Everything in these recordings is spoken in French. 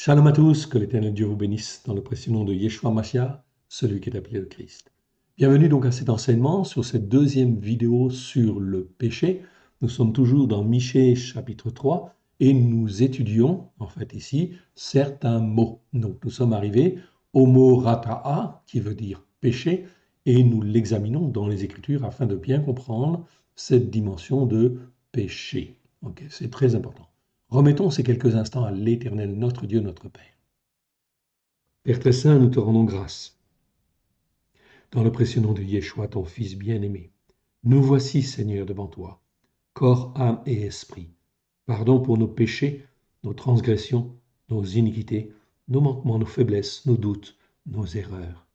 Shalom à tous, que l'Éternel Dieu vous bénisse dans le précieux nom de Yeshua Mashiach, celui qui est appelé le Christ. Bienvenue donc à cet enseignement sur cette deuxième vidéo sur le péché. Nous sommes toujours dans Michée chapitre 3 et nous étudions en fait ici certains mots. Donc nous sommes arrivés au mot rata'a qui veut dire péché et nous l'examinons dans les Écritures afin de bien comprendre cette dimension de péché. Ok, c'est très important. Remettons ces quelques instants à l'Éternel, notre Dieu, notre Père. Père très saint, nous te rendons grâce. Dans le précieux nom de Yeshua, ton Fils bien-aimé, nous voici, Seigneur, devant toi, corps, âme et esprit. Pardon pour nos péchés, nos transgressions, nos iniquités, nos manquements, nos faiblesses, nos doutes, nos erreurs.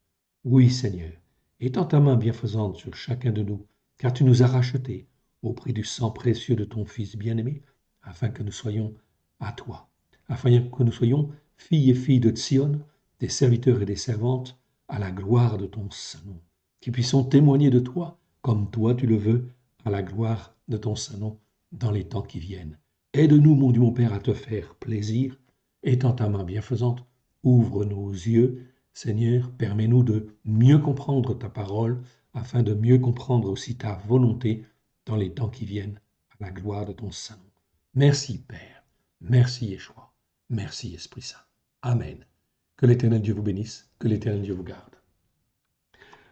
Oui, Seigneur, étends ta main bienfaisante sur chacun de nous, car tu nous as rachetés au prix du sang précieux de ton Fils bien-aimé, afin que nous soyons à toi, afin que nous soyons filles et filles de Sion, des serviteurs et des servantes, à la gloire de ton Saint-Nom, qui puissons témoigner de toi, comme toi tu le veux, à la gloire de ton Saint-Nom, dans les temps qui viennent. Aide-nous, mon Dieu, mon Père, à te faire plaisir, étends ta main bienfaisante, ouvre nos yeux, Seigneur, permets-nous de mieux comprendre ta parole, afin de mieux comprendre aussi ta volonté dans les temps qui viennent, à la gloire de ton Saint-Nom. Merci, Père. Merci, Yeshua. Merci, Esprit Saint. Amen. Que l'Éternel Dieu vous bénisse, que l'Éternel Dieu vous garde.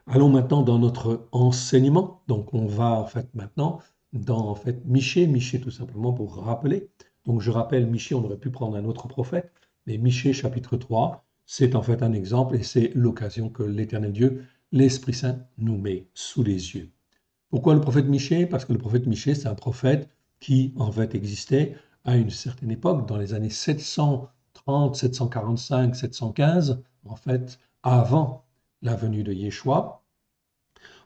Allons maintenant dans notre enseignement. Donc, on va en fait maintenant dans Michée tout simplement pour rappeler. Donc, je rappelle, Michée, on aurait pu prendre un autre prophète, mais Michée chapitre 3, c'est en fait un exemple et c'est l'occasion que l'Éternel Dieu, l'Esprit Saint, nous met sous les yeux. Pourquoi le prophète Michée? Parce que le prophète Michée, c'est un prophète qui en fait existait à une certaine époque, dans les années 730, 745, 715, en fait, avant la venue de Yeshua.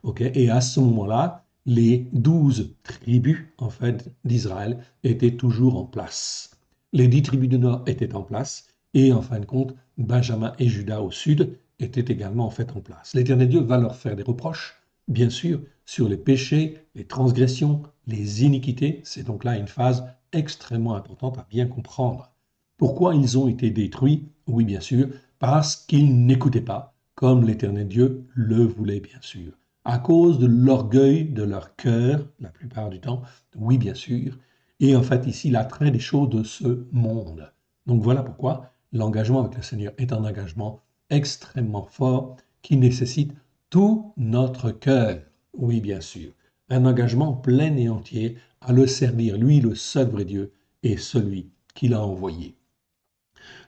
Okay, et à ce moment-là, les 12 tribus en fait, d'Israël étaient toujours en place. Les 10 tribus du nord étaient en place, et en fin de compte, Benjamin et Juda au sud étaient également en fait en place. L'Éternel Dieu va leur faire des reproches, bien sûr, sur les péchés, les transgressions, les iniquités. C'est donc là une phase extrêmement importante à bien comprendre. Pourquoi ils ont été détruits? Oui, bien sûr, parce qu'ils n'écoutaient pas, comme l'Éternel Dieu le voulait, bien sûr. À cause de l'orgueil de leur cœur, la plupart du temps, oui, bien sûr, et en fait ici l'attrait des choses de ce monde. Donc voilà pourquoi l'engagement avec le Seigneur est un engagement extrêmement fort qui nécessite tout notre cœur, oui, bien sûr. Un engagement plein et entier à le servir, lui, le seul vrai Dieu, et celui qui l'a envoyé.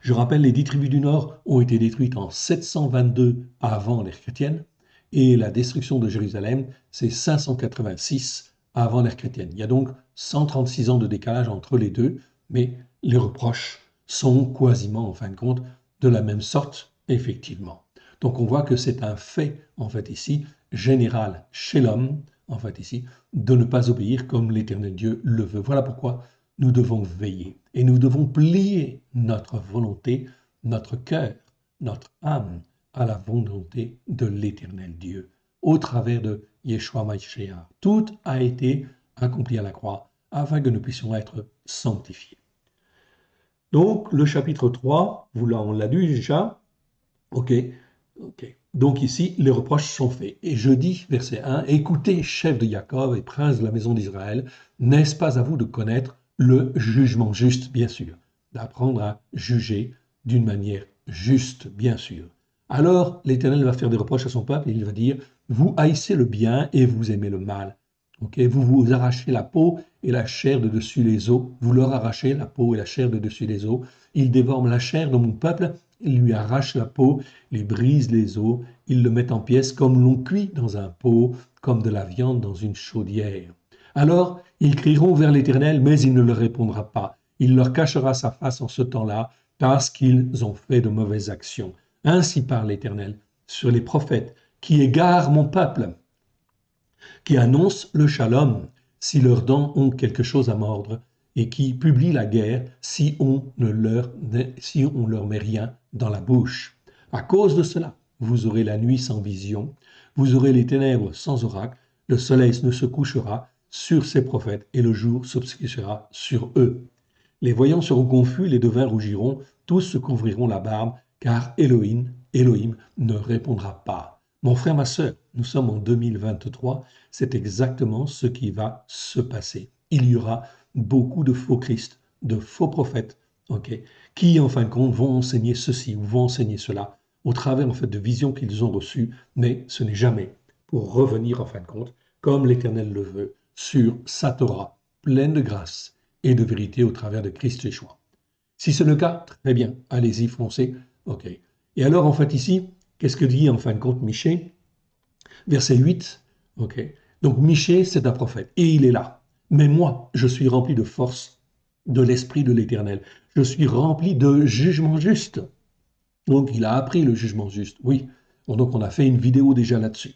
Je rappelle, les 10 tribus du Nord ont été détruites en 722 avant l'ère chrétienne, et la destruction de Jérusalem, c'est 586 avant l'ère chrétienne. Il y a donc 136 ans de décalage entre les deux, mais les reproches sont quasiment, en fin de compte, de la même sorte, effectivement. Donc on voit que c'est un fait, en fait, ici, général chez l'homme, en fait, ici, de ne pas obéir comme l'Éternel Dieu le veut. Voilà pourquoi nous devons veiller et nous devons plier notre volonté, notre cœur, notre âme à la volonté de l'Éternel Dieu au travers de Yeshua Mashiach. Tout a été accompli à la croix afin que nous puissions être sanctifiés. Donc, le chapitre 3, on l'a lu déjà. Ok. Donc ici, les reproches sont faits. Et je dis, verset 1, « Écoutez, chefs de Jacob et princes de la maison d'Israël, n'est-ce pas à vous de connaître le jugement juste, bien sûr, d'apprendre à juger d'une manière juste, bien sûr. Alors l'Éternel va faire des reproches à son peuple et il va dire, vous haïssez le bien et vous aimez le mal. Okay? Vous vous arrachez la peau et la chair de dessus les os. Vous leur arrachez la peau et la chair de dessus les os. Ils dévorent la chair de mon peuple, ils lui arrachent la peau, ils brisent les os, ils le mettent en pièces comme l'on cuit dans un pot, comme de la viande dans une chaudière. Alors ils crieront vers l'Éternel, mais il ne leur répondra pas. Il leur cachera sa face en ce temps-là, parce qu'ils ont fait de mauvaises actions. Ainsi parle l'Éternel sur les prophètes qui égarent mon peuple, qui annoncent le shalom si leurs dents ont quelque chose à mordre, et qui publient la guerre si on leur met rien dans la bouche. À cause de cela, vous aurez la nuit sans vision, vous aurez les ténèbres sans oracle, le soleil ne se couchera sur ces prophètes et le jour s'obscurcira sur eux. Les voyants seront confus, les devins rougiront, tous se couvriront la barbe, car Elohim ne répondra pas. Mon frère, ma sœur, nous sommes en 2023, c'est exactement ce qui va se passer. Il y aura beaucoup de faux Christ, de faux prophètes, qui en fin de compte vont enseigner ceci ou vont enseigner cela au travers en fait de visions qu'ils ont reçues, mais ce n'est jamais pour revenir en fin de compte, comme l'Éternel le veut, sur sa Torah, pleine de grâce et de vérité au travers de Christ Yeshua. Si c'est le cas, très bien, allez-y, foncez, Et alors en fait ici, qu'est-ce que dit en fin de compte Michée? Verset 8, Donc Michée, c'est un prophète, et il est là. Mais moi, je suis rempli de force de l'Esprit de l'Éternel. Je suis rempli de jugement juste. Donc il a appris le jugement juste, oui. Donc on a fait une vidéo déjà là-dessus.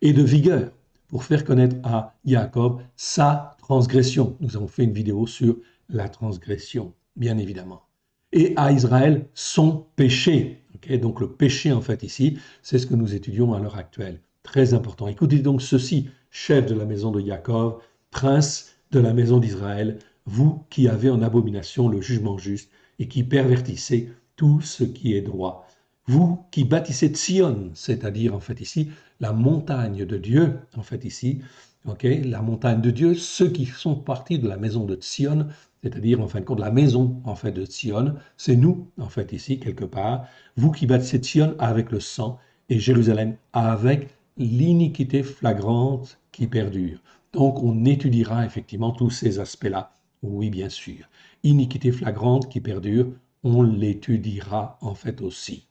Et de vigueur, pour faire connaître à Jacob sa transgression. Nous avons fait une vidéo sur la transgression, bien évidemment. Et à Israël, son péché. Donc le péché, en fait, ici, c'est ce que nous étudions à l'heure actuelle. Très important. Écoutez donc ceci, chef de la maison de Jacob, prince de la maison d'Israël, vous qui avez en abomination le jugement juste et qui pervertissez tout ce qui est droit. Vous qui bâtissez Sion, c'est-à-dire en fait ici la montagne de Dieu, en fait ici, la montagne de Dieu, ceux qui sont partis de la maison de Sion, c'est-à-dire en fin de compte la maison en fait de Sion, c'est nous en fait ici quelque part, vous qui bâtissez Sion avec le sang et Jérusalem avec l'iniquité flagrante qui perdure. Donc on étudiera effectivement tous ces aspects-là, oui bien sûr. Iniquité flagrante qui perdure, on l'étudiera en fait aussi.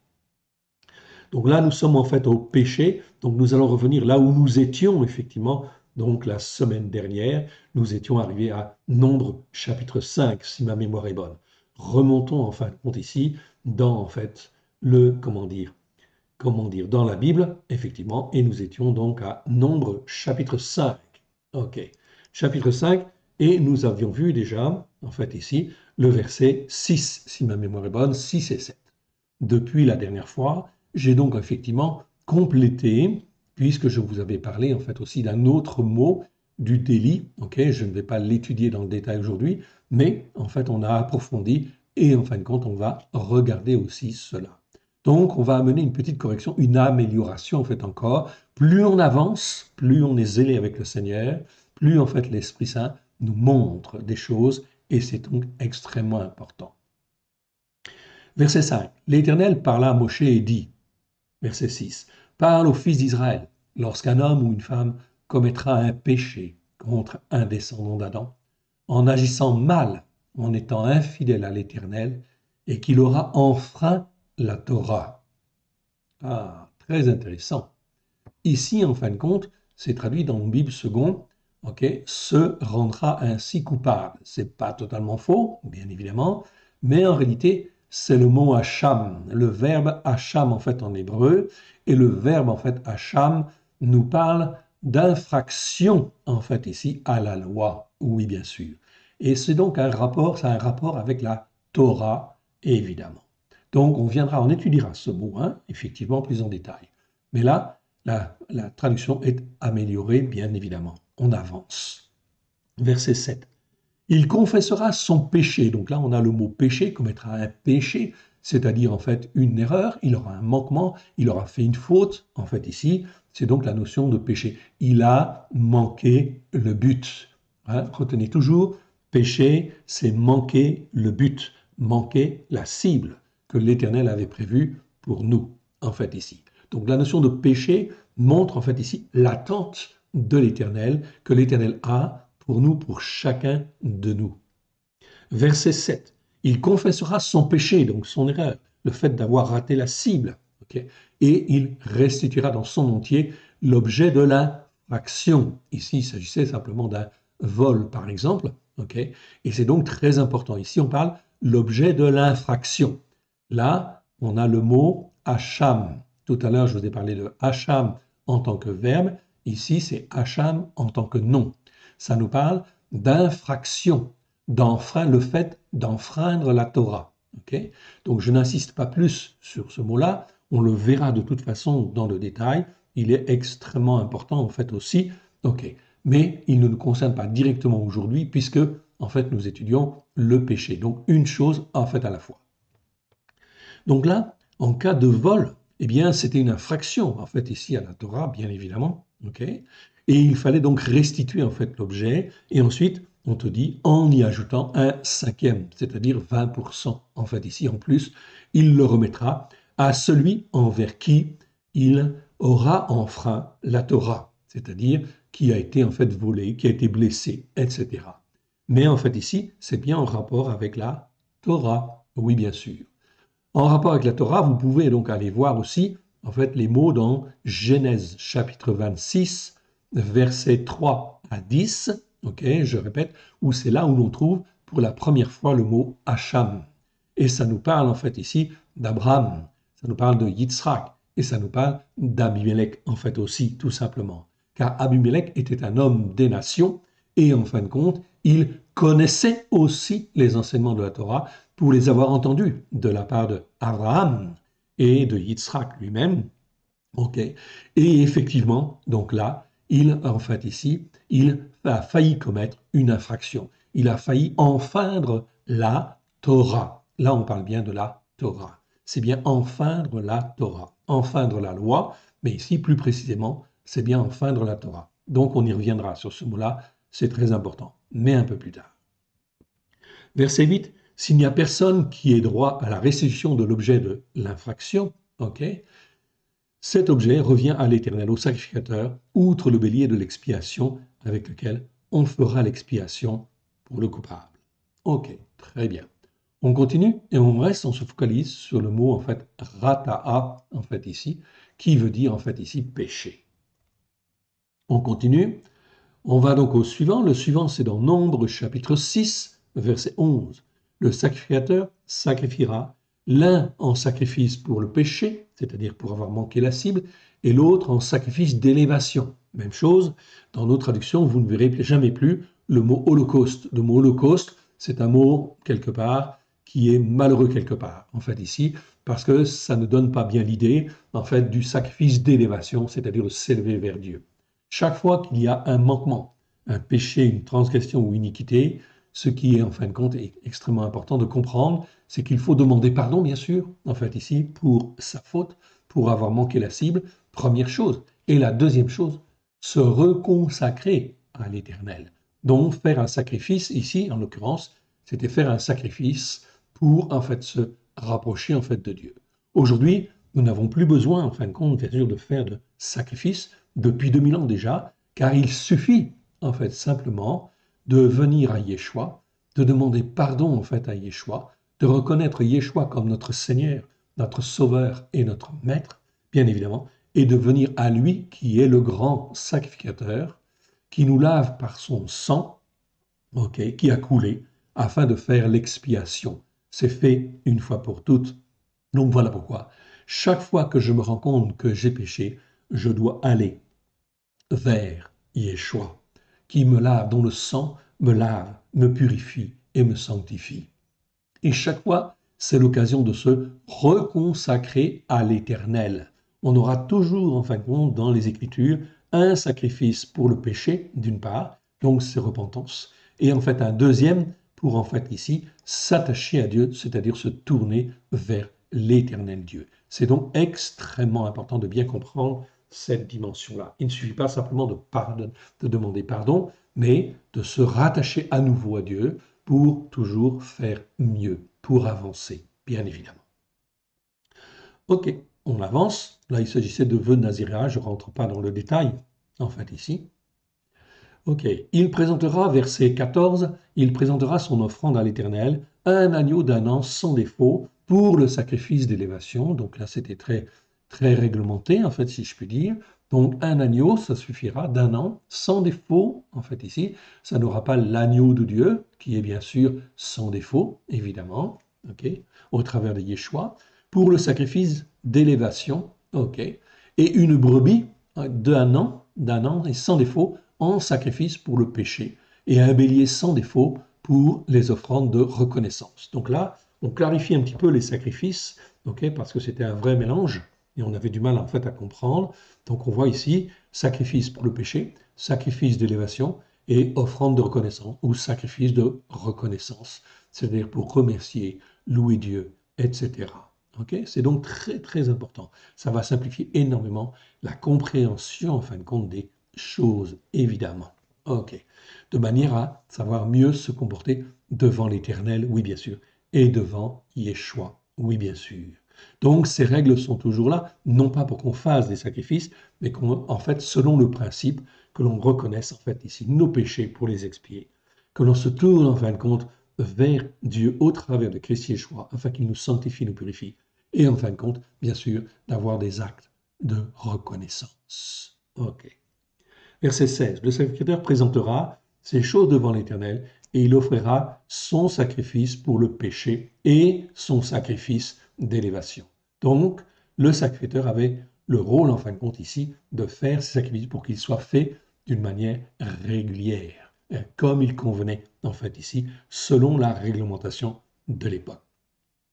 Donc là, nous sommes en fait au péché. Donc nous allons revenir là où nous étions effectivement. Donc la semaine dernière, nous étions arrivés à Nombre chapitre 5, si ma mémoire est bonne. Remontons en fin de compte ici dans en fait dans la Bible, effectivement, et nous étions donc à Nombre chapitre 5. Chapitre 5, et nous avions vu déjà, en fait ici, le verset 6, si ma mémoire est bonne, 6 et 7. Depuis la dernière fois, j'ai donc effectivement complété, puisque je vous avais parlé en fait aussi d'un autre mot du délit. Je ne vais pas l'étudier dans le détail aujourd'hui, mais en fait on a approfondi et en fin de compte on va regarder aussi cela. Donc on va amener une petite correction, une amélioration en fait encore. Plus on avance, plus on est zélé avec le Seigneur, plus en fait l'Esprit Saint nous montre des choses et c'est donc extrêmement important. Verset 5. L'Éternel parla à Moshe et dit, verset 6, parle aux fils d'Israël, lorsqu'un homme ou une femme commettra un péché contre un descendant d'Adam, en agissant mal, en étant infidèle à l'Éternel, et qu'il aura enfreint la Torah. Ah, très intéressant. Ici, en fin de compte, c'est traduit dans une Bible seconde, se rendra ainsi coupable. C'est pas totalement faux, bien évidemment, mais en réalité, c'est le mot hacham, le verbe hacham en fait en hébreu, et le verbe en fait hacham nous parle d'infraction en fait ici à la loi, oui bien sûr. Et c'est donc un rapport, avec la Torah, évidemment. Donc on étudiera ce mot, effectivement, plus en détail. Mais là, la traduction est améliorée, bien évidemment. On avance. Verset 7. Il confessera son péché. Donc là, on a le mot péché, commettra un péché, c'est-à-dire en fait une erreur, il aura un manquement, il aura fait une faute. En fait, ici, c'est donc la notion de péché. Il a manqué le but. Retenez toujours, péché, c'est manquer le but, manquer la cible que l'Éternel avait prévue pour nous, en fait, ici. Donc la notion de péché montre en fait ici l'attente de l'Éternel, que l'Éternel a pour nous, pour chacun de nous. Verset 7. Il confessera son péché, donc son erreur, le fait d'avoir raté la cible, et il restituera dans son entier l'objet de l'infraction. Ici, il s'agissait simplement d'un vol, par exemple, et c'est donc très important. Ici, on parle l'objet de l'infraction. Là, on a le mot hacham. Tout à l'heure, je vous ai parlé de hacham en tant que verbe. Ici, c'est hacham en tant que nom. Ça nous parle d'infraction, le fait d'enfreindre la Torah. Donc, je n'insiste pas plus sur ce mot-là. On le verra de toute façon dans le détail. Il est extrêmement important, en fait, aussi. Mais il ne nous concerne pas directement aujourd'hui, puisque, en fait, nous étudions le péché. Donc, une chose, en fait, à la fois. Donc là, en cas de vol, eh bien, c'était une infraction, en fait, ici à la Torah, bien évidemment. Ok. Et il fallait donc restituer, en fait, l'objet. Et ensuite, on te dit, en y ajoutant un cinquième, c'est-à-dire 20%. En fait, ici, en plus, il le remettra à celui envers qui il aura enfreint la Torah, c'est-à-dire qui a été, en fait, volé, qui a été blessé, etc. Mais en fait, ici, c'est bien en rapport avec la Torah. Oui, bien sûr. En rapport avec la Torah, vous pouvez donc aller voir aussi en fait les mots dans Genèse chapitre 26, versets 3 à 10, ok, je répète, où c'est là où l'on trouve pour la première fois le mot Hacham. Et ça nous parle en fait ici d'Abraham, ça nous parle de Yitzhak, et ça nous parle d'Abimelech en fait aussi, tout simplement. Car Abimelech était un homme des nations, et en fin de compte, il connaissait aussi les enseignements de la Torah, pour les avoir entendus de la part d'Abraham et de Yitzhak lui-même. Ok. Et effectivement, donc là, en fait ici, il a failli commettre une infraction. Il a failli enfreindre la Torah. Là, on parle bien de la Torah. C'est bien enfreindre la Torah. Enfreindre la loi, mais ici, plus précisément, c'est bien enfreindre la Torah. Donc, on y reviendra sur ce mot-là, c'est très important, mais un peu plus tard. Verset 8, s'il n'y a personne qui ait droit à la restitution de l'objet de l'infraction, ok, cet objet revient à l'Éternel, au sacrificateur, outre le bélier de l'expiation avec lequel on fera l'expiation pour le coupable. Ok, très bien. On continue et on se focalise sur le mot en fait rata'a en fait ici, qui veut dire en fait ici péché. On continue. On va donc au suivant. Le suivant, c'est dans Nombre chapitre 6, verset 11. Le sacrificateur sacrifiera l'un en sacrifice pour le péché, c'est-à-dire pour avoir manqué la cible, et l'autre en sacrifice d'élévation. Même chose, dans nos traductions, vous ne verrez jamais plus le mot holocauste. Le mot holocauste, c'est un mot, quelque part, qui est malheureux quelque part, en fait, ici, parce que ça ne donne pas bien l'idée, en fait, du sacrifice d'élévation, c'est-à-dire de s'élever vers Dieu. Chaque fois qu'il y a un manquement, un péché, une transgression ou une iniquité, ce qui est en fin de compte extrêmement important de comprendre, c'est qu'il faut demander pardon, bien sûr, en fait ici, pour sa faute, pour avoir manqué la cible, première chose. Et la deuxième chose, se reconsacrer à l'Éternel. Donc faire un sacrifice, ici en l'occurrence, c'était faire un sacrifice pour en fait se rapprocher en fait de Dieu. Aujourd'hui, nous n'avons plus besoin en fin de compte, bien sûr, de faire de sacrifices depuis 2000 ans déjà, car il suffit en fait simplement de venir à Yeshua, de demander pardon en fait à Yeshua, de reconnaître Yeshua comme notre Seigneur, notre Sauveur et notre Maître, bien évidemment, et de venir à lui qui est le grand sacrificateur, qui nous lave par son sang, ok, qui a coulé, afin de faire l'expiation. C'est fait une fois pour toutes. Donc voilà pourquoi, chaque fois que je me rends compte que j'ai péché, je dois aller vers Yeshua, qui me lave, dont le sang me lave, me purifie et me sanctifie. Et chaque fois, c'est l'occasion de se reconsacrer à l'Éternel. On aura toujours, en fin de compte, dans les Écritures, un sacrifice pour le péché, d'une part, donc c'est repentance, et en fait un deuxième pour, en fait, ici, s'attacher à Dieu, c'est-à-dire se tourner vers l'Éternel Dieu. C'est donc extrêmement important de bien comprendre cette dimension-là. Il ne suffit pas simplement de demander pardon, mais de se rattacher à nouveau à Dieu pour toujours faire mieux, pour avancer, bien évidemment. Ok, on avance. Là, il s'agissait de vœux naziréens, je ne rentre pas dans le détail, en fait, ici. Ok, il présentera, verset 14, il présentera son offrande à l'Éternel, un agneau d'un an sans défaut pour le sacrifice d'élévation. Donc là, c'était très, très réglementé, en fait, si je puis dire. Donc un agneau, ça suffira d'un an, sans défaut, en fait, ici. Ça n'aura pas l'agneau de Dieu, qui est bien sûr sans défaut, évidemment, ok, au travers de Yeshua, pour le sacrifice d'élévation, ok, et une brebis d'un an et sans défaut, en sacrifice pour le péché, et un bélier sans défaut pour les offrandes de reconnaissance. Donc là, on clarifie un petit peu les sacrifices, okay, parce que c'était un vrai mélange, et on avait du mal en fait à comprendre. Donc on voit ici, sacrifice pour le péché, sacrifice d'élévation, et offrande de reconnaissance ou sacrifice de reconnaissance, c'est-à-dire pour remercier, louer Dieu, etc. Ok. C'est donc très très important. Ça va simplifier énormément la compréhension en fin de compte des choses, évidemment. Ok. De manière à savoir mieux se comporter devant l'Éternel, oui bien sûr, et devant Yeshua, oui bien sûr. Donc ces règles sont toujours là, non pas pour qu'on fasse des sacrifices, mais en fait, selon le principe que l'on reconnaisse en fait ici nos péchés pour les expier, que l'on se tourne en fin de compte vers Dieu au travers de Christ Yeshua, afin qu'il nous sanctifie, nous purifie, et en fin de compte, bien sûr, d'avoir des actes de reconnaissance. Ok. Verset 16. Le sacrificateur présentera ces choses devant l'Éternel et il offrira son sacrifice pour le péché et son sacrifice d'élévation. Donc, le sacrificateur avait le rôle, en fin de compte ici, de faire ces sacrifices pour qu'ils soient faits d'une manière régulière, comme il convenait, en fait, ici, selon la réglementation de l'époque.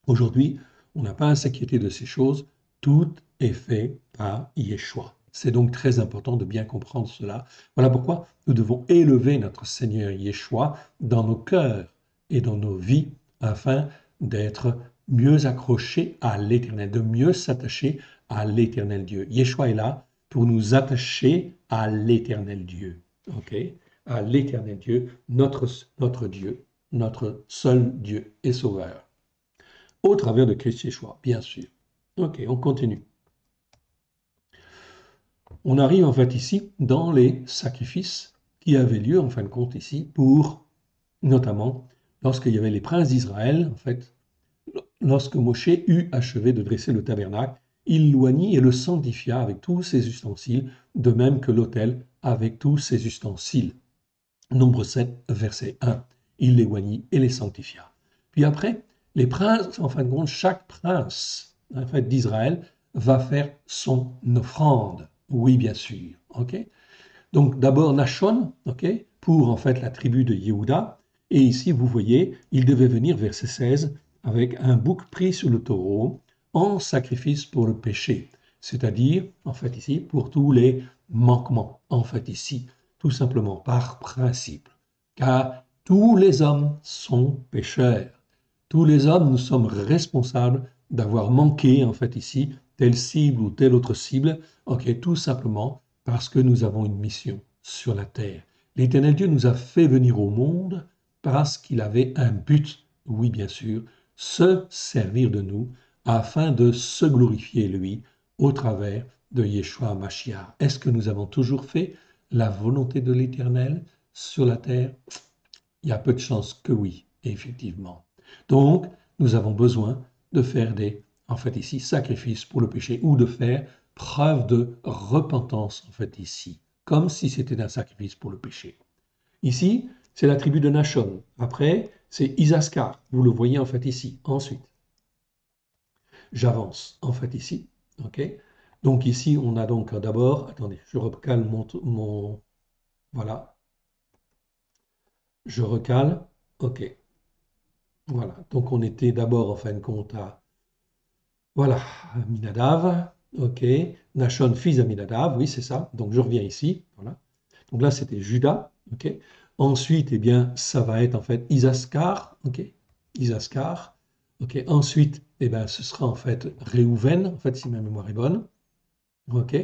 Aujourd'hui, on n'a pas à s'inquiéter de ces choses, tout est fait par Yeshua. C'est donc très important de bien comprendre cela. Voilà pourquoi nous devons élever notre Seigneur Yeshua dans nos cœurs et dans nos vies afin d'être mieux accrochés à l'Éternel, de mieux s'attacher à l'Éternel Dieu. Yeshua est là pour nous attacher à l'Éternel Dieu. Ok? À l'Éternel Dieu, notre Dieu, notre seul Dieu et Sauveur. Au travers de Christ Yeshua, bien sûr. Ok, on continue. On arrive en fait ici dans les sacrifices qui avaient lieu en fin de compte ici pour, notamment, lorsqu'il y avait les princes d'Israël, en fait, lorsque Moshe eut achevé de dresser le tabernacle, il l'oignit et le sanctifia avec tous ses ustensiles, de même que l'autel avec tous ses ustensiles. Nombre 7, verset 1. Il les oignit et les sanctifia. Puis après, les princes, en fin de compte, chaque prince en fait, d'Israël va faire son offrande. Oui, bien sûr. Ok. Donc d'abord Nachon, ok, pour en fait la tribu de Yehuda. Et ici, vous voyez, il devait venir, verset 16, avec un bouc pris sur le taureau en sacrifice pour le péché. C'est-à-dire, en fait ici, pour tous les manquements. En fait ici, tout simplement par principe. Car tous les hommes sont pécheurs. Tous les hommes, nous sommes responsables d'avoir manqué, en fait ici, telle cible ou telle autre cible. Ok, tout simplement parce que nous avons une mission sur la terre. L'Éternel Dieu nous a fait venir au monde parce qu'il avait un but, oui bien sûr, se servir de nous afin de se glorifier lui au travers de Yeshua Mashiach. Est-ce que nous avons toujours fait la volonté de l'Éternel sur la terre? Il y a peu de chances que oui, effectivement. Donc, nous avons besoin de faire en fait ici, sacrifices pour le péché ou de faire preuve de repentance, en fait ici, comme si c'était un sacrifice pour le péché. Ici, c'est la tribu de Nachon. Après, c'est Isaskar. Vous le voyez en fait ici. Ensuite, j'avance en fait ici. Ok. Donc ici, on a donc d'abord, attendez, je recale voilà, je recale. Ok. Voilà. Donc on était d'abord en fin de compte à, voilà, Aminadav. Ok. Nachon, fils d'Aminadav. Oui, c'est ça. Donc je reviens ici. Voilà. Donc là, c'était Judas. Ok. Ensuite, eh bien, ça va être en fait Isaskar. Ok. Isaskar. Ok. Ensuite, eh bien, ce sera en fait Réhouven, en fait, si ma mémoire est bonne. Ok.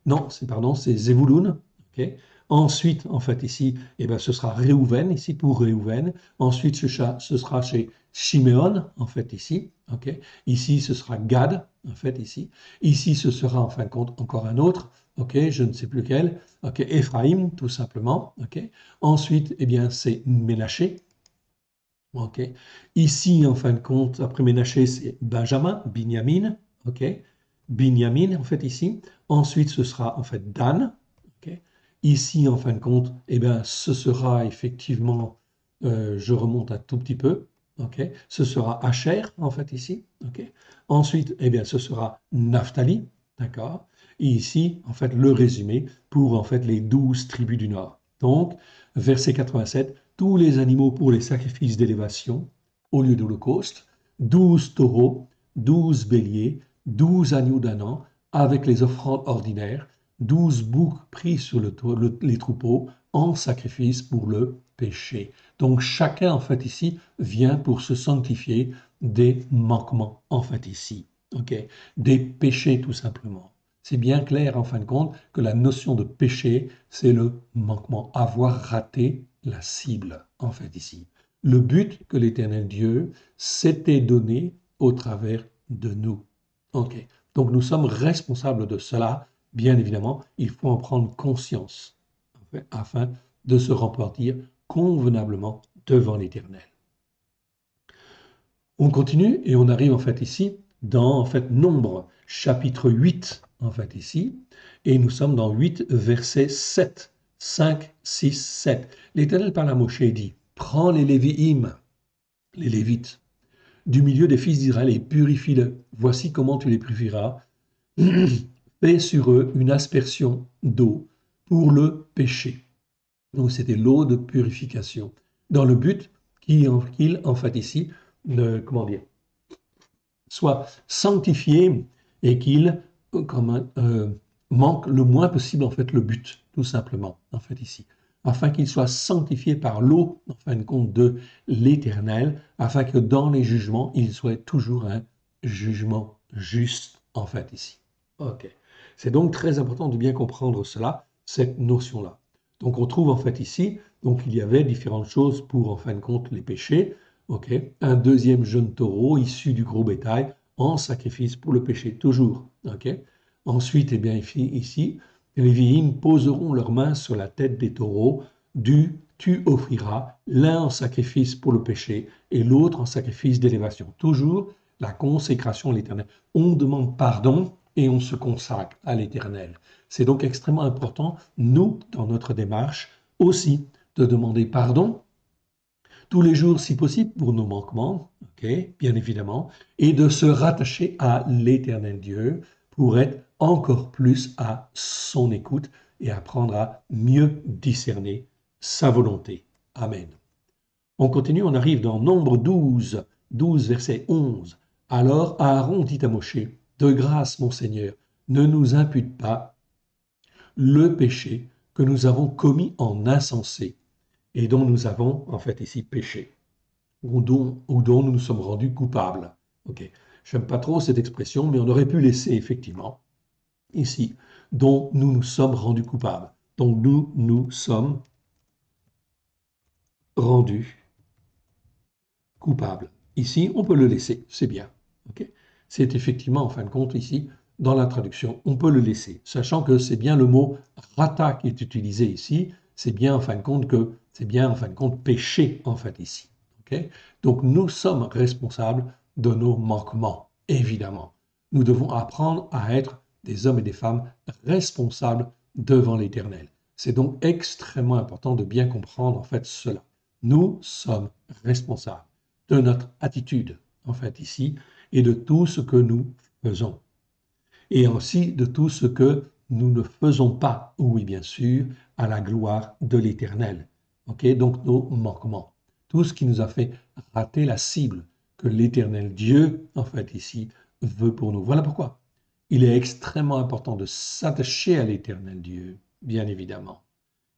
Non, c'est Zevouloun. Ok. Ensuite, en fait, ici, eh ben, ce sera Réhouven, ici pour Réhouven. Ensuite, ce sera chez Shiméon, en fait, ici. Ok. Ici, ce sera Gad, en fait, ici. Ici, ce sera, en fin de compte, encore un autre. Ok. Je ne sais plus lequel. Ok. Ephraim, tout simplement. Ok. Ensuite, eh bien, c'est Ménaché. Ok. Ici, en fin de compte, après Ménaché, c'est Benjamin, Binyamin. Ok. Binyamin, en fait, ici. Ensuite, ce sera, en fait, Dan. Ok. Ici, en fin de compte, eh bien, ce sera effectivement, je remonte un tout petit peu. Ok. Ce sera Asher, en fait, ici. Ok. Ensuite, eh bien, ce sera Naphtali. D'accord. Et ici, en fait, le résumé pour, en fait, les 12 tribus du Nord. Donc, verset 87, tous les animaux pour les sacrifices d'élévation au lieu d'holocauste, 12 taureaux, 12 béliers, 12 agneaux d'un an, avec les offrandes ordinaires, 12 boucs pris sur les troupeaux en sacrifice pour le péché. Donc chacun, en fait, ici, vient pour se sanctifier des manquements, en fait, ici. Ok, des péchés, tout simplement. C'est bien clair, en fin de compte, que la notion de péché, c'est le manquement, avoir raté la cible, en fait, ici. Le but que l'Éternel Dieu s'était donné au travers de nous. Ok, donc nous sommes responsables de cela. Bien évidemment, il faut en prendre conscience afin de se repentir convenablement devant l'Éternel. On continue et on arrive en fait ici dans en fait Nombre chapitre 8 en fait ici et nous sommes dans 8 verset 7, 5, 6, 7. L'Éternel parle à Moshe et dit: prends les Lévi'im, les Lévites, du milieu des fils d'Israël et purifie-le. Voici comment tu les purifieras. Fais sur eux une aspersion d'eau pour le péché. Donc c'était l'eau de purification, dans le but qu'il en fait ici, comment dire, soit sanctifié et qu'il manque le moins possible en fait le but, tout simplement, en fait ici, afin qu'il soit sanctifié par l'eau, en fin de compte, de l'Éternel, afin que dans les jugements, il soit toujours un jugement juste, en fait ici. Ok. C'est donc très important de bien comprendre cela, cette notion-là. Donc on trouve en fait ici, donc il y avait différentes choses pour en fin de compte les péchés. Ok, un deuxième jeune taureau issu du gros bétail en sacrifice pour le péché, toujours. Ok. Ensuite, eh bien, ici, les Lévi'im poseront leurs mains sur la tête des taureaux, tu offriras l'un en sacrifice pour le péché et l'autre en sacrifice d'élévation. Toujours la consécration à l'Éternel. On demande pardon et on se consacre à l'Éternel. C'est donc extrêmement important, nous, dans notre démarche, aussi de demander pardon tous les jours si possible pour nos manquements, okay, bien évidemment, et de se rattacher à l'Éternel Dieu pour être encore plus à son écoute et apprendre à mieux discerner sa volonté. Amen. On continue, on arrive dans Nombre 12, 12 verset 11. Alors Aaron dit à Moshe: de grâce, mon Seigneur, ne nous impute pas le péché que nous avons commis en insensé et dont nous avons en fait ici péché, ou dont nous nous sommes rendus coupables. Ok, j'aime pas trop cette expression, mais on aurait pu laisser effectivement ici, dont nous nous sommes rendus coupables. Donc nous sommes rendus coupables. Ici, on peut le laisser, c'est bien. Okay, c'est effectivement, en fin de compte, ici, dans la traduction, on peut le laisser, sachant que c'est bien le mot rata qui est utilisé ici, c'est bien, en fin de compte, que c'est bien, en fin de compte, péché, en fait, ici. Okay, donc, nous sommes responsables de nos manquements, évidemment. Nous devons apprendre à être des hommes et des femmes responsables devant l'Éternel. C'est donc extrêmement important de bien comprendre, en fait, cela. Nous sommes responsables de notre attitude, en fait, ici, et de tout ce que nous faisons. Et aussi de tout ce que nous ne faisons pas, oui, bien sûr, à la gloire de l'Éternel. Ok, donc nos manquements. Tout ce qui nous a fait rater la cible que l'Éternel Dieu, en fait, ici, veut pour nous. Voilà pourquoi il est extrêmement important de s'attacher à l'Éternel Dieu, bien évidemment,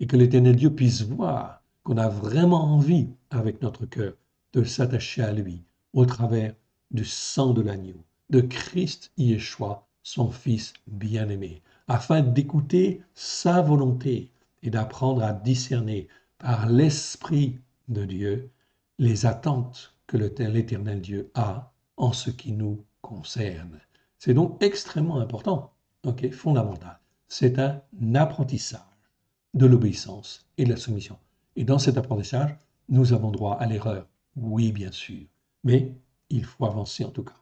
et que l'Éternel Dieu puisse voir qu'on a vraiment envie, avec notre cœur, de s'attacher à lui au travers du sang de l'agneau, de Christ Yeshua, son Fils bien-aimé, afin d'écouter sa volonté et d'apprendre à discerner par l'Esprit de Dieu les attentes que l'Éternel Dieu a en ce qui nous concerne. C'est donc extrêmement important, ok, fondamental. C'est un apprentissage de l'obéissance et de la soumission. Et dans cet apprentissage, nous avons droit à l'erreur. Oui, bien sûr. Mais il faut avancer en tout cas.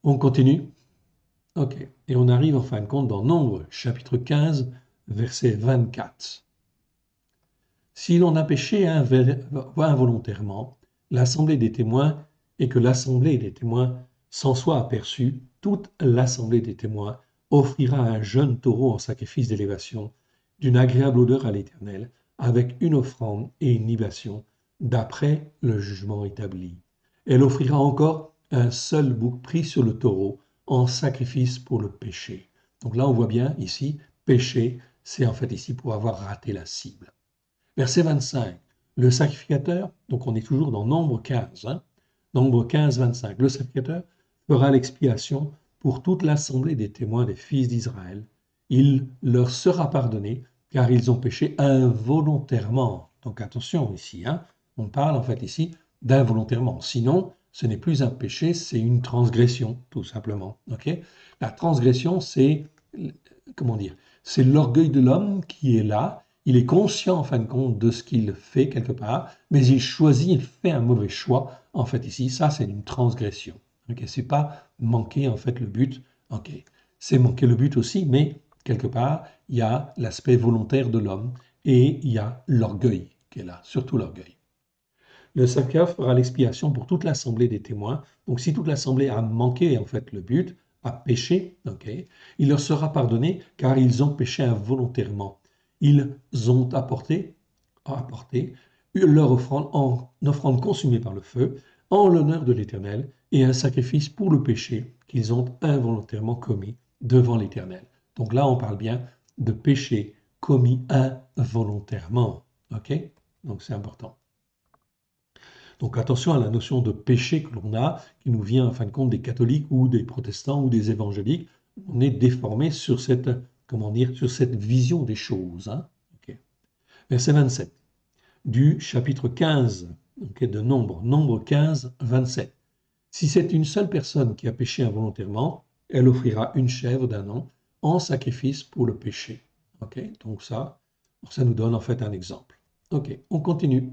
On continue. OK. Et on arrive en fin de compte dans Nombre, chapitre 15, verset 24. Si l'on a péché involontairement, l'assemblée des témoins, et que l'assemblée des témoins s'en soit aperçue, toute l'assemblée des témoins offrira un jeune taureau en sacrifice d'élévation, d'une agréable odeur à l'Éternel, avec une offrande et une libation, d'après le jugement établi. Elle offrira encore un seul bouc pris sur le taureau en sacrifice pour le péché. Donc là, on voit bien ici, péché, c'est en fait ici pour avoir raté la cible. Verset 25, le sacrificateur, donc on est toujours dans Nombre 15, hein, Nombre 15, 25, le sacrificateur fera l'expiation pour toute l'assemblée des témoins des fils d'Israël. Il leur sera pardonné, car ils ont péché involontairement. Donc attention ici, hein, on parle en fait ici d'involontairement. Sinon, ce n'est plus un péché, c'est une transgression, tout simplement. Okay, la transgression, c'est, comment dire, c'est l'orgueil de l'homme qui est là. Il est conscient, en fin de compte, de ce qu'il fait quelque part, mais il choisit, il fait un mauvais choix, en fait, ici. Ça, c'est une transgression. Okay, c'est pas manquer, en fait, le but. Okay, c'est manquer le but aussi, mais quelque part, il y a l'aspect volontaire de l'homme et il y a l'orgueil qui est là, surtout l'orgueil. Le sacrifice fera l'expiation pour toute l'assemblée des témoins. Donc, si toute l'assemblée a manqué en fait le but, a péché, okay, il leur sera pardonné car ils ont péché involontairement. Ils ont apporté leur offrande en offrande consumée par le feu, en l'honneur de l'Éternel, et un sacrifice pour le péché qu'ils ont involontairement commis devant l'Éternel. Donc là, on parle bien de péché commis involontairement. Okay, donc c'est important. Donc attention à la notion de péché que l'on a, qui nous vient en fin de compte des catholiques ou des protestants ou des évangéliques. On est déformé sur cette, comment dire, sur cette vision des choses. Hein. Okay. Verset 27 du chapitre 15 okay, de Nombre, Nombre 15, 27. Si c'est une seule personne qui a péché involontairement, elle offrira une chèvre d'un an en sacrifice pour le péché. Okay, donc ça nous donne en fait un exemple. Ok, on continue.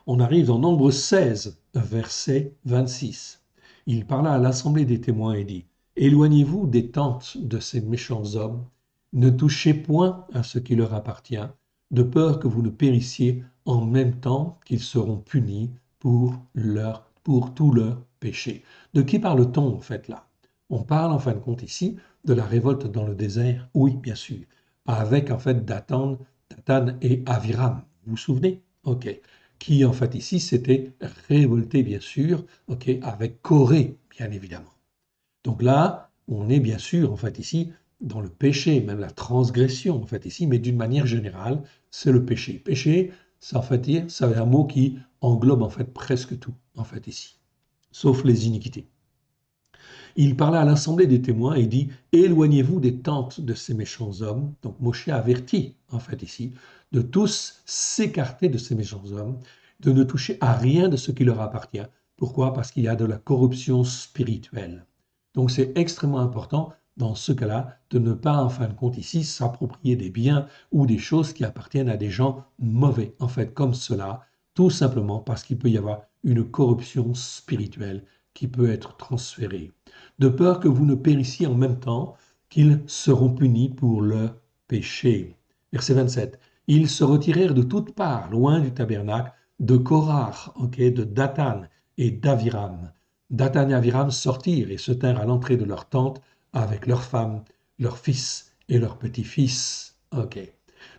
On arrive dans Nombre 16, verset 26. Il parla à l'assemblée des témoins et dit, « Éloignez-vous des tentes de ces méchants hommes, ne touchez point à ce qui leur appartient, de peur que vous ne périssiez en même temps qu'ils seront punis pour tous leurs péchés. » De qui parle-t-on en fait là? On parle en fin de compte ici de la révolte dans le désert, oui bien sûr, avec en fait Dathan et Aviram. Vous vous souvenez? Ok. Qui en fait ici s'était révolté bien sûr, okay, avec Corée bien évidemment. Donc là, on est bien sûr en fait ici dans le péché, même la transgression en fait ici, mais d'une manière générale, c'est le péché. Péché, ça en fait dire, c'est un mot qui englobe en fait presque tout en fait ici, sauf les iniquités. Il parla à l'assemblée des témoins et dit, « Éloignez-vous des tentes de ces méchants hommes. » Donc Moshe avertit, en fait ici, de tous s'écarter de ces méchants hommes, de ne toucher à rien de ce qui leur appartient. Pourquoi? Parce qu'il y a de la corruption spirituelle. Donc c'est extrêmement important, dans ce cas-là, de ne pas, en fin de compte ici, s'approprier des biens ou des choses qui appartiennent à des gens mauvais, en fait, comme cela, tout simplement parce qu'il peut y avoir une corruption spirituelle qui peut être transférée, de peur que vous ne périssiez en même temps qu'ils seront punis pour leur péché. Verset 27. Ils se retirèrent de toutes parts, loin du tabernacle, de Korah, okay, de Dathan et d'Aviram. Dathan et Aviram sortirent et se tinrent à l'entrée de leur tente avec leurs femmes, leurs fils et leurs petits-fils. Okay.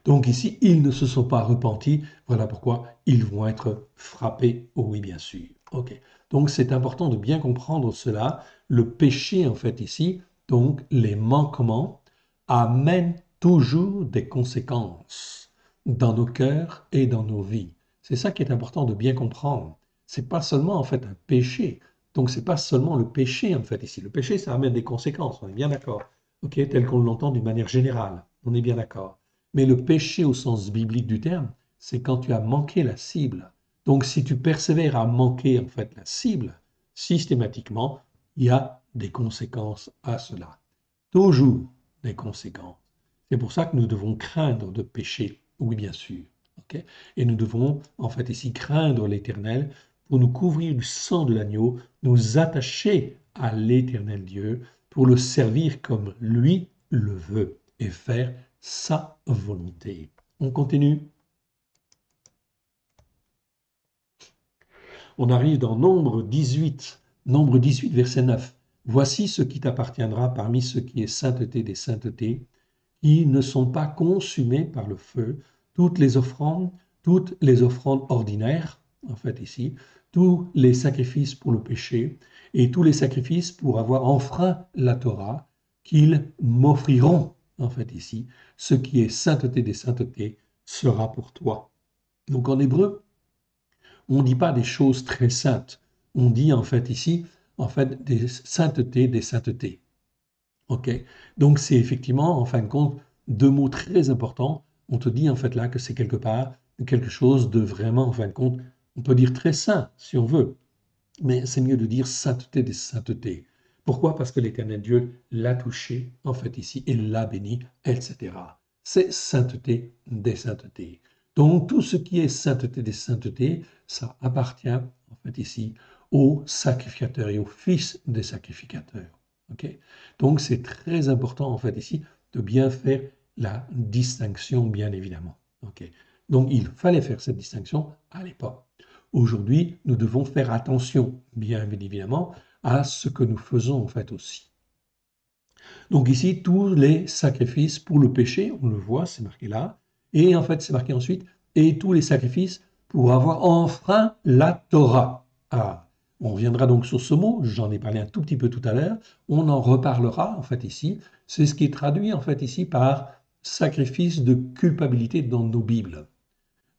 Donc ici, ils ne se sont pas repentis. Voilà pourquoi ils vont être frappés. Oui, bien sûr. Okay. Donc c'est important de bien comprendre cela. Le péché, en fait, ici, donc les manquements, amènent toujours des conséquences dans nos cœurs et dans nos vies. C'est ça qui est important de bien comprendre. C'est pas seulement, en fait, un péché. Donc c'est pas seulement le péché, en fait, ici. Le péché, ça amène des conséquences, on est bien d'accord. Ok, tel qu'on l'entend d'une manière générale. On est bien d'accord. Mais le péché au sens biblique du terme, c'est quand tu as manqué la cible. Donc si tu persévères à manquer en fait la cible, systématiquement, il y a des conséquences à cela. Toujours des conséquences. C'est pour ça que nous devons craindre de pécher, oui bien sûr. Okay? Et nous devons en fait ici craindre l'Éternel pour nous couvrir du sang de l'agneau, nous attacher à l'Éternel Dieu pour le servir comme lui le veut et faire sa volonté. On continue. On arrive dans Nombre 18, verset 9. Voici ce qui t'appartiendra parmi ce qui est sainteté des saintetés, qui ne sont pas consumés par le feu, toutes les offrandes ordinaires, en fait ici, tous les sacrifices pour le péché et tous les sacrifices pour avoir enfreint la Torah, qu'ils m'offriront, en fait ici, ce qui est sainteté des saintetés sera pour toi. Donc en hébreu, on ne dit pas des choses très saintes, on dit en fait ici, en fait, des saintetés des saintetés. Ok? Donc c'est effectivement, en fin de compte, deux mots très importants. On te dit en fait là que c'est quelque part quelque chose de vraiment, en fin de compte, on peut dire très saint si on veut, mais c'est mieux de dire sainteté des saintetés. Pourquoi? Parce que l'Éternel Dieu l'a touché, en fait, ici, et l'a béni, etc. C'est sainteté des saintetés. Donc, tout ce qui est sainteté des saintetés, ça appartient, en fait, ici, aux sacrificateurs et aux fils des sacrificateurs. Ok? Donc, c'est très important, en fait, ici, de bien faire la distinction, bien évidemment. Ok? Donc, il fallait faire cette distinction à l'époque. Aujourd'hui, nous devons faire attention, bien évidemment, à ce que nous faisons en fait aussi. Donc ici, tous les sacrifices pour le péché, on le voit, c'est marqué là, et en fait, c'est marqué ensuite, et tous les sacrifices pour avoir enfreint la Torah. Ah, on reviendra donc sur ce mot, j'en ai parlé un tout petit peu tout à l'heure, on en reparlera en fait ici, c'est ce qui est traduit en fait ici par sacrifice de culpabilité dans nos Bibles.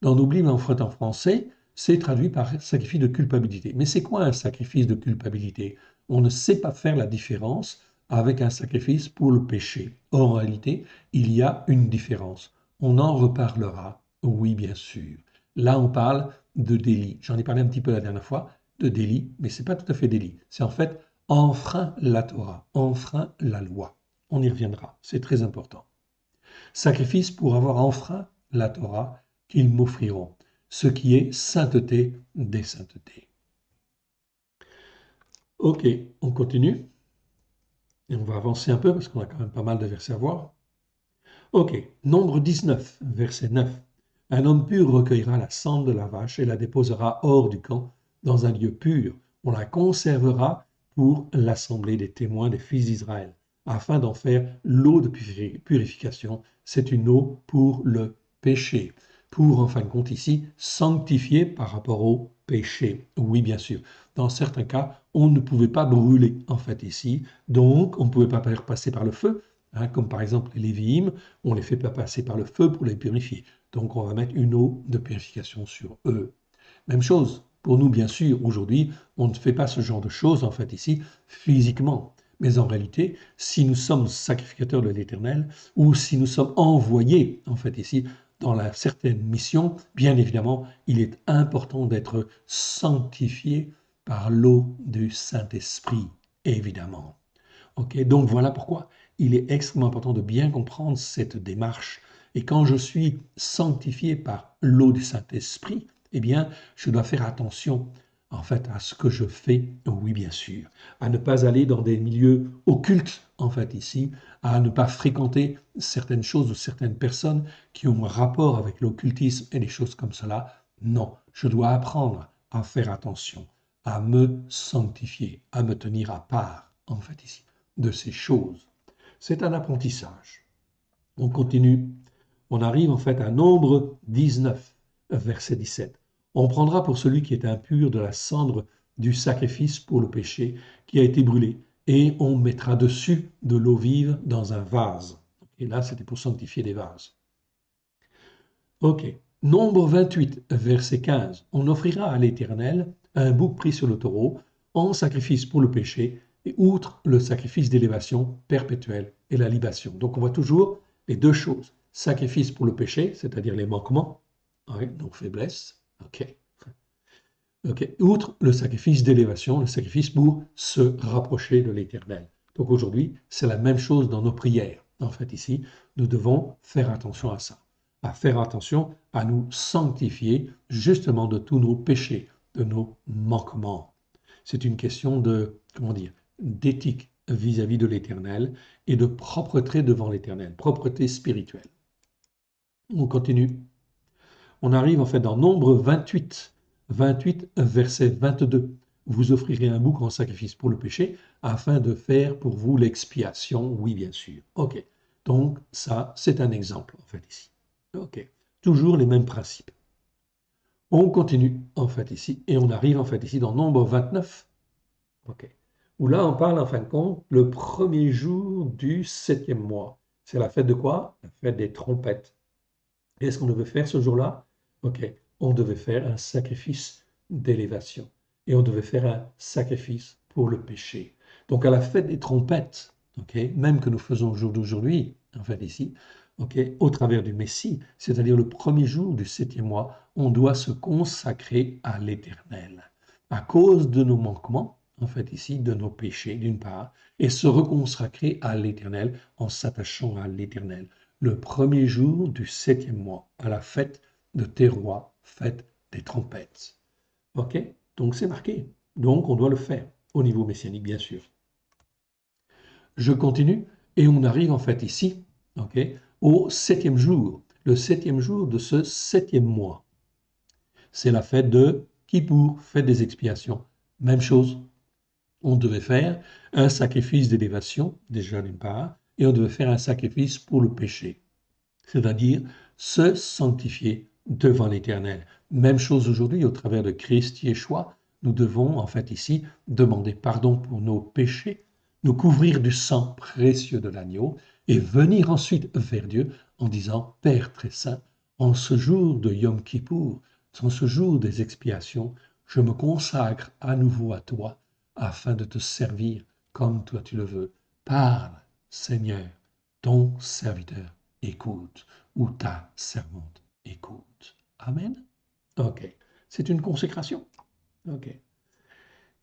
Dans nos Bibles en français, c'est traduit par sacrifice de culpabilité. Mais c'est quoi un sacrifice de culpabilité? On ne sait pas faire la différence avec un sacrifice pour le péché. Or, en réalité, il y a une différence. On en reparlera, oui, bien sûr. Là, on parle de délit. J'en ai parlé un petit peu la dernière fois, de délit, mais ce n'est pas tout à fait délit. C'est en fait enfreint la Torah, enfreint la loi. On y reviendra, c'est très important. Sacrifice pour avoir enfreint la Torah qu'ils m'offriront, ce qui est sainteté des saintetés. Ok, on continue. Et on va avancer un peu parce qu'on a quand même pas mal de versets à voir. Ok, Nombre 19, verset 9. Un homme pur recueillera la cendre de la vache et la déposera hors du camp, dans un lieu pur. On la conservera pour l'assemblée des témoins des fils d'Israël, afin d'en faire l'eau de purification. C'est une eau pour le péché. Pour, en fin de compte, ici, sanctifier par rapport au péché. Oui, bien sûr. Dans certains cas, on ne pouvait pas brûler, en fait, ici. Donc, on ne pouvait pas passer par le feu, hein, comme par exemple les Lévi'im, on les fait pas passer par le feu pour les purifier. Donc on va mettre une eau de purification sur eux. Même chose pour nous, bien sûr, aujourd'hui, on ne fait pas ce genre de choses, en fait, ici, physiquement. Mais en réalité, si nous sommes sacrificateurs de l'Éternel, ou si nous sommes envoyés, en fait, ici, dans la certaine mission, bien évidemment, il est important d'être sanctifié par l'eau du Saint-Esprit, évidemment. Ok, donc voilà pourquoi il est extrêmement important de bien comprendre cette démarche. Et quand je suis sanctifié par l'eau du Saint-Esprit, eh bien, je dois faire attention en fait à ce que je fais, oui bien sûr, à ne pas aller dans des milieux occultes en fait ici, à ne pas fréquenter certaines choses ou certaines personnes qui ont un rapport avec l'occultisme et des choses comme cela. Non, je dois apprendre à faire attention, à me sanctifier, à me tenir à part en fait ici de ces choses. C'est un apprentissage. On continue. On arrive en fait à Nombre 19, verset 17. On prendra pour celui qui est impur de la cendre du sacrifice pour le péché qui a été brûlé, et on mettra dessus de l'eau vive dans un vase. Et là, c'était pour sanctifier des vases. Ok. Nombre 28, verset 15. On offrira à l'Éternel un bouc pris sur le taureau en sacrifice pour le péché, et outre le sacrifice d'élévation perpétuelle et la libation. Donc on voit toujours les deux choses. Sacrifice pour le péché, c'est-à-dire les manquements, nos faiblesses. Ok. Outre le sacrifice d'élévation, le sacrifice pour se rapprocher de l'Éternel. Donc aujourd'hui, c'est la même chose dans nos prières. En fait, ici, nous devons faire attention à ça, à faire attention à nous sanctifier justement de tous nos péchés, de nos manquements. C'est une question de, comment dire, d'éthique vis-à-vis de l'Éternel et de propreté devant l'Éternel, propreté spirituelle. On continue. On arrive en fait dans Nombre 28, verset 22. Vous offrirez un bouc en sacrifice pour le péché afin de faire pour vous l'expiation. Oui, bien sûr. Ok. Donc ça, c'est un exemple en fait ici. Ok. Toujours les mêmes principes. On continue en fait ici et on arrive en fait ici dans Nombre 29. Ok. où là, on parle en fin de compte le premier jour du 7e mois. C'est la fête de quoi? La fête des trompettes. Qu'est-ce qu'on devait faire ce jour-là? Ok, on devait faire un sacrifice d'élévation et on devait faire un sacrifice pour le péché. Donc à la fête des trompettes, ok, même que nous faisons au jour d'aujourd'hui, en fait ici, ok, au travers du Messie, c'est-à-dire le premier jour du 7e mois, on doit se consacrer à l'Éternel à cause de nos manquements, en fait ici, de nos péchés d'une part, et se reconsacrer à l'Éternel en s'attachant à l'Éternel le premier jour du 7e mois, à la fête de tes rois, fête des trompettes. Ok? Donc c'est marqué. Donc on doit le faire au niveau messianique, bien sûr. Je continue et on arrive en fait ici, ok, au 7e jour, le 7e jour de ce 7e mois. C'est la fête de Kippour, fête des expiations. Même chose. On devait faire un sacrifice d'élévation, déjà d'une part, et on devait faire un sacrifice pour le péché, c'est-à-dire se sanctifier devant l'Éternel. Même chose aujourd'hui au travers de Christ Yeshua, nous devons en fait ici demander pardon pour nos péchés, nous couvrir du sang précieux de l'agneau et venir ensuite vers Dieu en disant Père très saint, en ce jour de Yom Kippour, en ce jour des expiations, je me consacre à nouveau à toi afin de te servir comme toi tu le veux. Parle, Seigneur, ton serviteur écoute, ou ta servante écoute. Amen. Ok. C'est une consécration. Ok.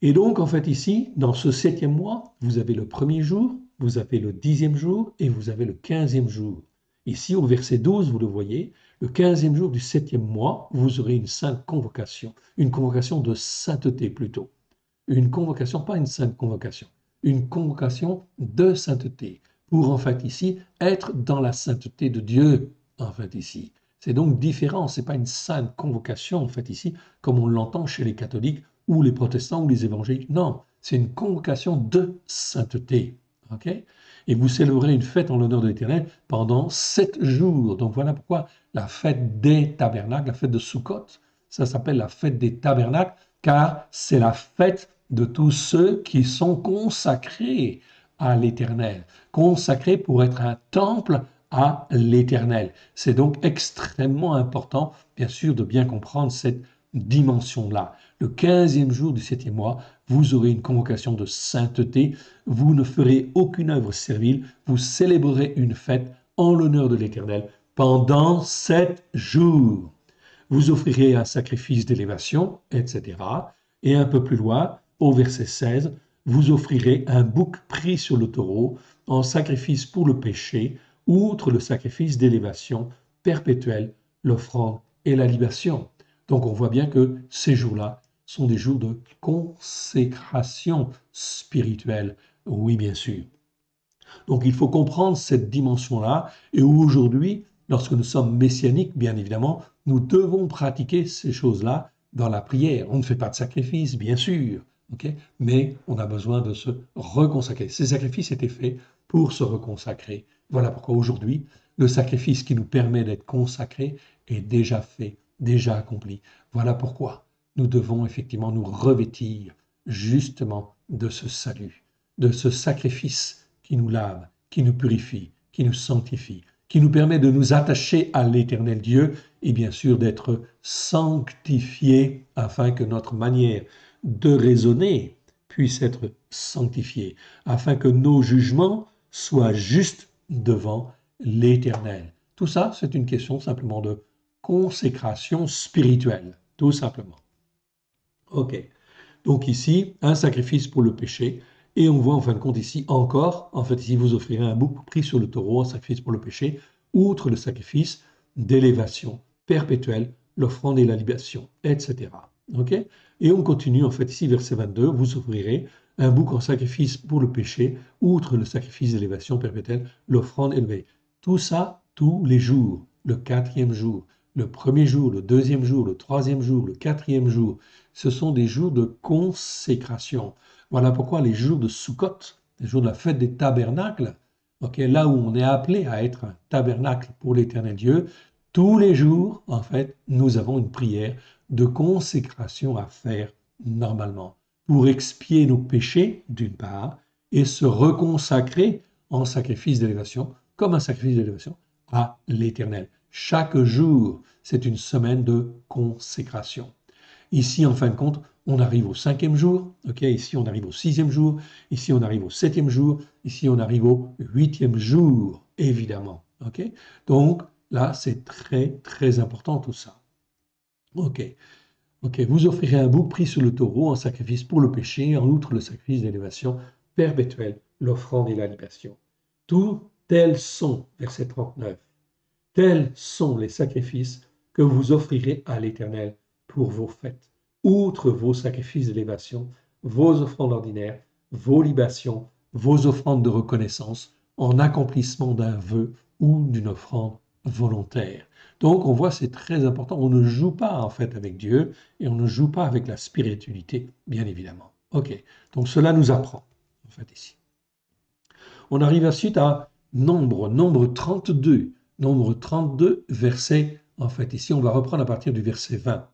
Et donc, en fait, ici, dans ce 7e mois, vous avez le premier jour, vous avez le 10e jour et vous avez le 15e jour. Ici, au verset 12, vous le voyez, le 15e jour du 7e mois, vous aurez une sainte convocation, une convocation de sainteté plutôt. Une convocation, pas une sainte convocation, une convocation de sainteté, pour en fait ici être dans la sainteté de Dieu, en fait ici. C'est donc différent, ce n'est pas une sainte convocation, en fait ici, comme on l'entend chez les catholiques ou les protestants ou les évangéliques. Non, c'est une convocation de sainteté. Ok? Et vous célébrez une fête en l'honneur de l'Éternel pendant 7 jours. Donc voilà pourquoi la fête des tabernacles, la fête de Sukkot, ça s'appelle la fête des tabernacles, car c'est la fête de tous ceux qui sont consacrés à l'Éternel, consacrés pour être un temple à l'Éternel. C'est donc extrêmement important, bien sûr, de bien comprendre cette dimension-là. Le 15e jour du 7e mois, vous aurez une convocation de sainteté, vous ne ferez aucune œuvre servile, vous célébrerez une fête en l'honneur de l'Éternel pendant 7 jours. Vous offrirez un sacrifice d'élévation, etc. Et un peu plus loin, au verset 16, vous offrirez un bouc pris sur le taureau en sacrifice pour le péché, outre le sacrifice d'élévation perpétuel, l'offrande et la libation. Donc on voit bien que ces jours-là sont des jours de consécration spirituelle. Oui, bien sûr. Donc il faut comprendre cette dimension-là. Et aujourd'hui, lorsque nous sommes messianiques, bien évidemment, nous devons pratiquer ces choses-là dans la prière. On ne fait pas de sacrifice, bien sûr, okay, mais on a besoin de se reconsacrer. Ces sacrifices étaient faits pour se reconsacrer. Voilà pourquoi aujourd'hui, le sacrifice qui nous permet d'être consacrés est déjà fait, déjà accompli. Voilà pourquoi nous devons effectivement nous revêtir justement de ce salut, de ce sacrifice qui nous lave, qui nous purifie, qui nous sanctifie, qui nous permet de nous attacher à l'Éternel Dieu et bien sûr d'être sanctifiés afin que notre manière de raisonner puisse être sanctifiée, afin que nos jugements soient justes devant l'Éternel. Tout ça, c'est une question simplement de consécration spirituelle, tout simplement. Ok. Donc ici, un sacrifice pour le péché. Et on voit en fin de compte ici encore, en fait ici vous offrirez un bouc pris sur le taureau, un sacrifice pour le péché, outre le sacrifice d'élévation perpétuelle, l'offrande et la libation, etc. Ok? Et on continue en fait ici, verset 22, vous offrirez un bouc en sacrifice pour le péché, outre le sacrifice d'élévation perpétuelle, l'offrande élevée. Tout ça, tous les jours, le 4e jour, le 1er jour, le 2e jour, le 3e jour, le 4e jour, ce sont des jours de consécration. Voilà pourquoi les jours de Sukkot, les jours de la fête des tabernacles, okay, là où on est appelé à être un tabernacle pour l'Éternel Dieu, tous les jours, en fait, nous avons une prière de consécration à faire normalement. pour expier nos péchés, d'une part, et se reconsacrer en sacrifice d'élévation, comme un sacrifice d'élévation, à l'Éternel. Chaque jour, c'est une semaine de consécration. Ici, en fin de compte, on arrive au 5e jour, ici on arrive au 6e jour, ici on arrive au 7e jour, ici on arrive au 8e jour, évidemment. Donc là, c'est très, très important tout ça. Vous offrirez un bouc pris sur le taureau en sacrifice pour le péché, en outre le sacrifice d'élévation perpétuelle, l'offrande et la libation. Tous tels sont, verset 39, tels sont les sacrifices que vous offrirez à l'Éternel pour vos fêtes, outre vos sacrifices d'élévation, vos offrandes ordinaires, vos libations, vos offrandes de reconnaissance, en accomplissement d'un vœu ou d'une offrande volontaire. Donc on voit, c'est très important, on ne joue pas en fait avec Dieu et on ne joue pas avec la spiritualité, bien évidemment. Donc cela nous apprend, en fait, ici. On arrive ensuite à nombre 32. Nombre 32, verset, en fait, ici, on va reprendre à partir du verset 20.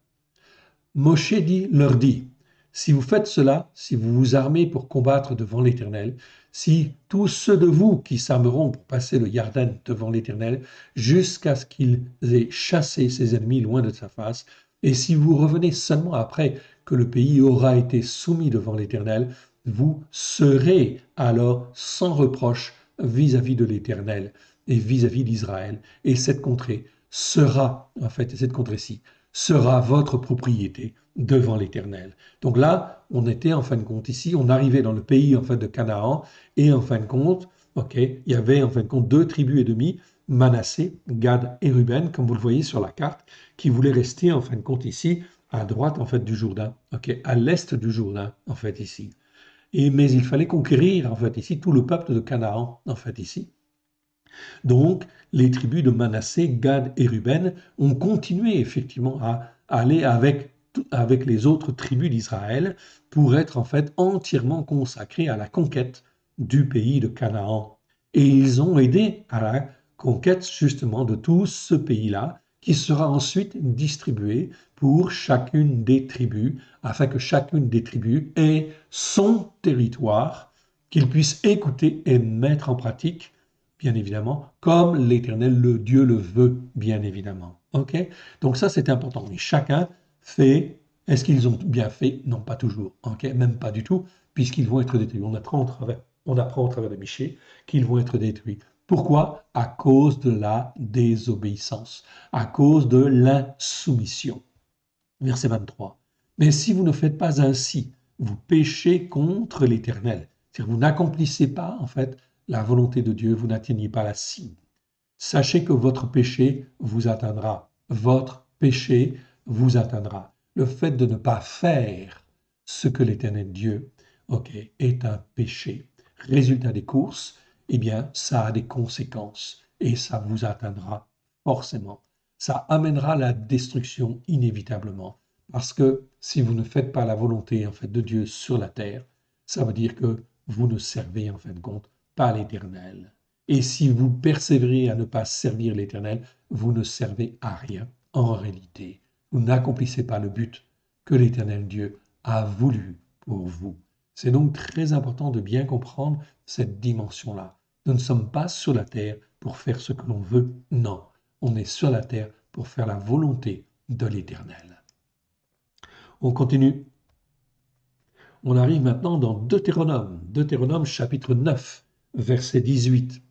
Moshe leur dit, si vous faites cela, si vous vous armez pour combattre devant l'Éternel, si tous ceux de vous qui s'armeront pour passer le Yarden devant l'Éternel, jusqu'à ce qu'il ait chassé ses ennemis loin de sa face, et si vous revenez seulement après que le pays aura été soumis devant l'Éternel, vous serez alors sans reproche vis-à-vis de l'Éternel et vis-à-vis d'Israël. Et cette contrée sera, en fait, cette contrée-ci, sera votre propriété devant l'Éternel. Donc là, on était en fin de compte ici, on arrivait dans le pays en fait de Canaan, et en fin de compte, il y avait en fin de compte 2 tribus et demie, Manassé, Gad et Ruben, comme vous le voyez sur la carte, qui voulaient rester en fin de compte ici, à droite en fait du Jourdain, à l'est du Jourdain en fait ici. Mais il fallait conquérir en fait ici tout le peuple de Canaan en fait ici. Donc, les tribus de Manassé, Gad et Ruben ont continué effectivement à aller avec les autres tribus d'Israël pour être en fait entièrement consacrés à la conquête du pays de Canaan. Et ils ont aidé à la conquête justement de tout ce pays-là qui sera ensuite distribué pour chacune des tribus afin que chacune des tribus ait son territoire, qu'ils puissent écouter et mettre en pratique bien évidemment, comme l'Éternel, le Dieu le veut, bien évidemment. Donc ça, c'est important. Mais chacun fait, est-ce qu'ils ont bien fait? Non, pas toujours. Même pas du tout, puisqu'ils vont être détruits. On apprend au travers de Michée qu'ils vont être détruits. Pourquoi? À cause de la désobéissance, à cause de l'insoumission. Verset 23. Mais si vous ne faites pas ainsi, vous péchez contre l'Éternel. C'est-à-dire vous n'accomplissez pas, en fait, la volonté de Dieu, vous n'atteignez pas la cible. Sachez que votre péché vous atteindra. Votre péché vous atteindra. Le fait de ne pas faire ce que l'Éternel Dieu est un péché. Résultat des courses, eh bien, ça a des conséquences et ça vous atteindra forcément. Ça amènera la destruction inévitablement. Parce que si vous ne faites pas la volonté en fait de Dieu sur la terre, ça veut dire que vous ne servez en fin de compte pas l'Éternel. Et si vous persévérez à ne pas servir l'Éternel, vous ne servez à rien en réalité. Vous n'accomplissez pas le but que l'Éternel Dieu a voulu pour vous. C'est donc très important de bien comprendre cette dimension-là. Nous ne sommes pas sur la terre pour faire ce que l'on veut, non. On est sur la terre pour faire la volonté de l'Éternel. On continue. On arrive maintenant dans Deutéronome chapitre 9, verset 18.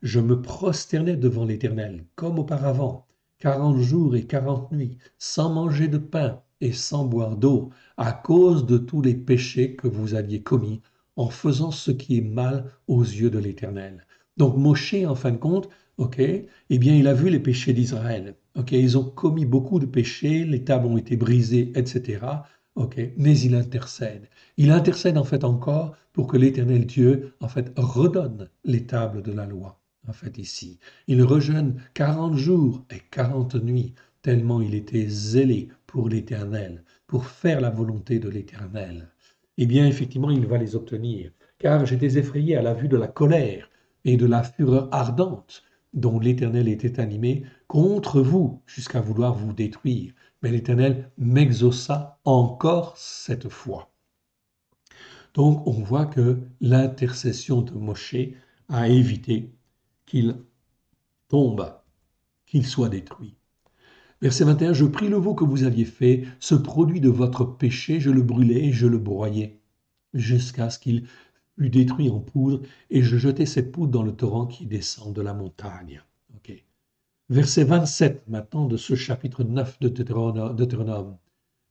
Je me prosternais devant l'Éternel, comme auparavant, 40 jours et 40 nuits, sans manger de pain et sans boire d'eau, à cause de tous les péchés que vous aviez commis, en faisant ce qui est mal aux yeux de l'Éternel. Donc Moshe, en fin de compte, eh bien, il a vu les péchés d'Israël. Ils ont commis beaucoup de péchés, les tables ont été brisées, etc. Mais il intercède. Il intercède en fait encore pour que l'Éternel Dieu en fait redonne les tables de la loi. En fait ici, il rejeûne 40 jours et 40 nuits, tellement il était zélé pour l'Éternel, pour faire la volonté de l'Éternel. Eh bien, effectivement, il va les obtenir, car j'étais effrayé à la vue de la colère et de la fureur ardente dont l'Éternel était animé contre vous, jusqu'à vouloir vous détruire. Mais l'Éternel m'exauça encore cette fois. Donc on voit que l'intercession de Moshe a évité qu'il tombe, qu'il soit détruit. Verset 21, je pris le veau que vous aviez fait, ce produit de votre péché, je le brûlais et je le broyais, jusqu'à ce qu'il fût détruit en poudre, et je jetai cette poudre dans le torrent qui descend de la montagne. Okay. Verset 27 maintenant de ce chapitre 9 de Deutéronome.